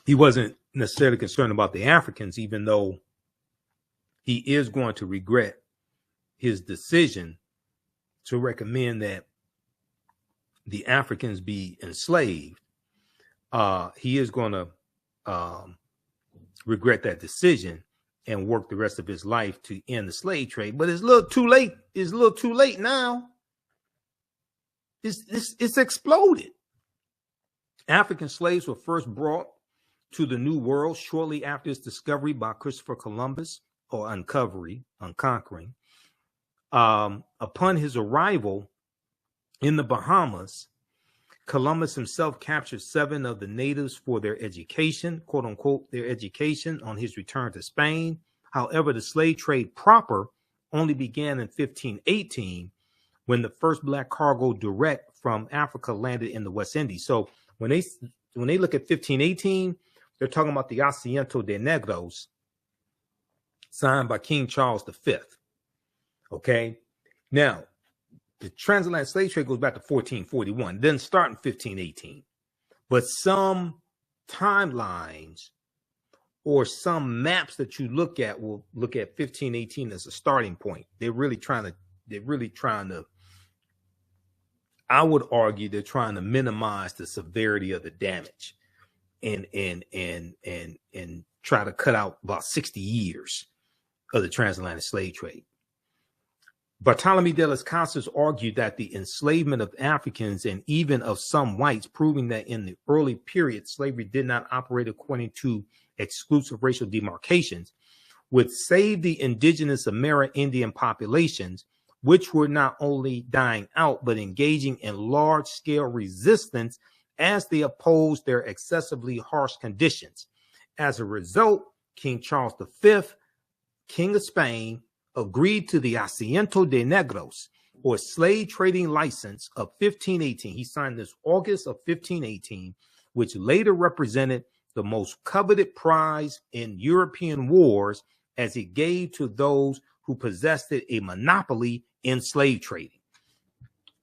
He wasn't necessarily concerned about the Africans, even though he is going to regret his decision to recommend that the Africans be enslaved. He is going to regret that decision and work the rest of his life to end the slave trade. But it's a little too late. It's a little too late now. It's exploded. African slaves were first brought to the New World shortly after its discovery by Christopher Columbus, or unconquering. Upon his arrival in the Bahamas, Columbus himself captured 7 of the natives for their education, quote unquote, their education on his return to Spain. However, the slave trade proper only began in 1518, when the first black cargo direct from Africa landed in the West Indies. So when they look at 1518, they're talking about the Asiento de Negros, signed by King Charles V. Okay, now the transatlantic slave trade goes back to 1441, then start in 1518. But some timelines or some maps that you look at will look at 1518 as a starting point. They're really trying to, I would argue they're trying to minimize the severity of the damage and try to cut out about 60 years of the transatlantic slave trade. Bartolomé de las Casas argued that the enslavement of Africans and even of some whites, proving that in the early period, slavery did not operate according to exclusive racial demarcations, would save the indigenous Amerindian populations, which were not only dying out, but engaging in large-scale resistance as they opposed their excessively harsh conditions. As a result, King Charles V, King of Spain, agreed to the Asiento de Negros, or slave trading license of 1518. He signed this August of 1518, which later represented the most coveted prize in European wars, as it gave to those who possessed a monopoly in slave trading.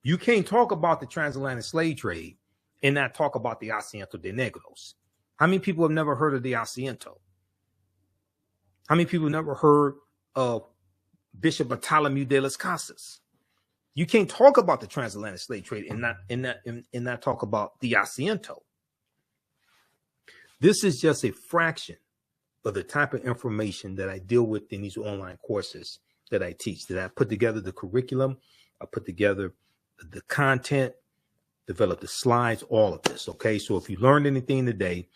You can't talk about the transatlantic slave trade and not talk about the Asiento de Negros. How many people have never heard of the Asiento? How many people have never heard of Bishop Bartolomé de las Casas? You can't talk about the transatlantic slave trade and not talk about the Asiento. This is just a fraction of the type of information that I deal with in these online courses that I teach, that I put together the curriculum, I put together the content, develop the slides, all of this. Okay. So if you learned anything today,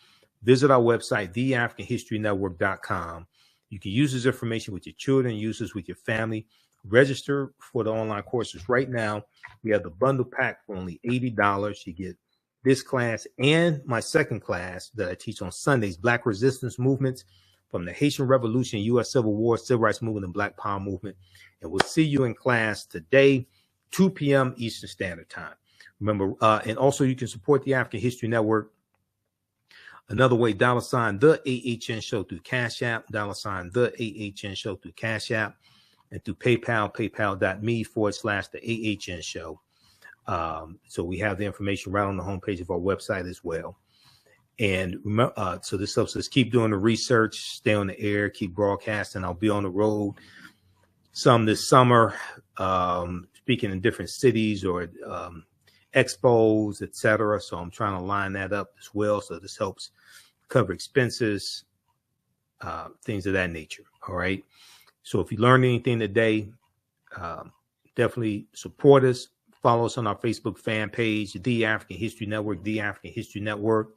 visit our website, TheAfricanHistoryNetwork.com. You can use this information with your children, use this with your family. Register for the online courses right now. We have the bundle pack for only $80. You get this class and my second class that I teach on Sundays, Black Resistance Movements from the Haitian Revolution, U.S. Civil War, Civil Rights Movement, and Black Power Movement. And we'll see you in class today, 2 p.m. Eastern Standard Time. Remember, and also you can support the African History Network another way, $ the AHN Show through Cash App, $ the AHN Show through Cash App, and through PayPal, paypal.me/the AHN Show. So we have the information right on the homepage of our website as well. And remember, so this helps us keep doing the research, stay on the air, keep broadcasting. I'll be on the road some this summer, speaking in different cities or expos, etc. So I'm trying to line that up as well. So this helps cover expenses, things of that nature. All right. So if you learned anything today, definitely support us. Follow us on our Facebook fan page, The African History Network, The African History Network,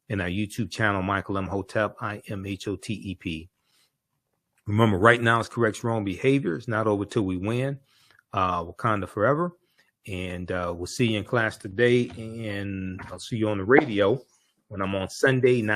and our YouTube channel, Michael Imhotep, IMHOTEP. Remember, right now it's correct wrong behavior. It's not over till we win. Wakanda forever. And we'll see you in class today, and I'll see you on the radio when I'm on Sunday, 9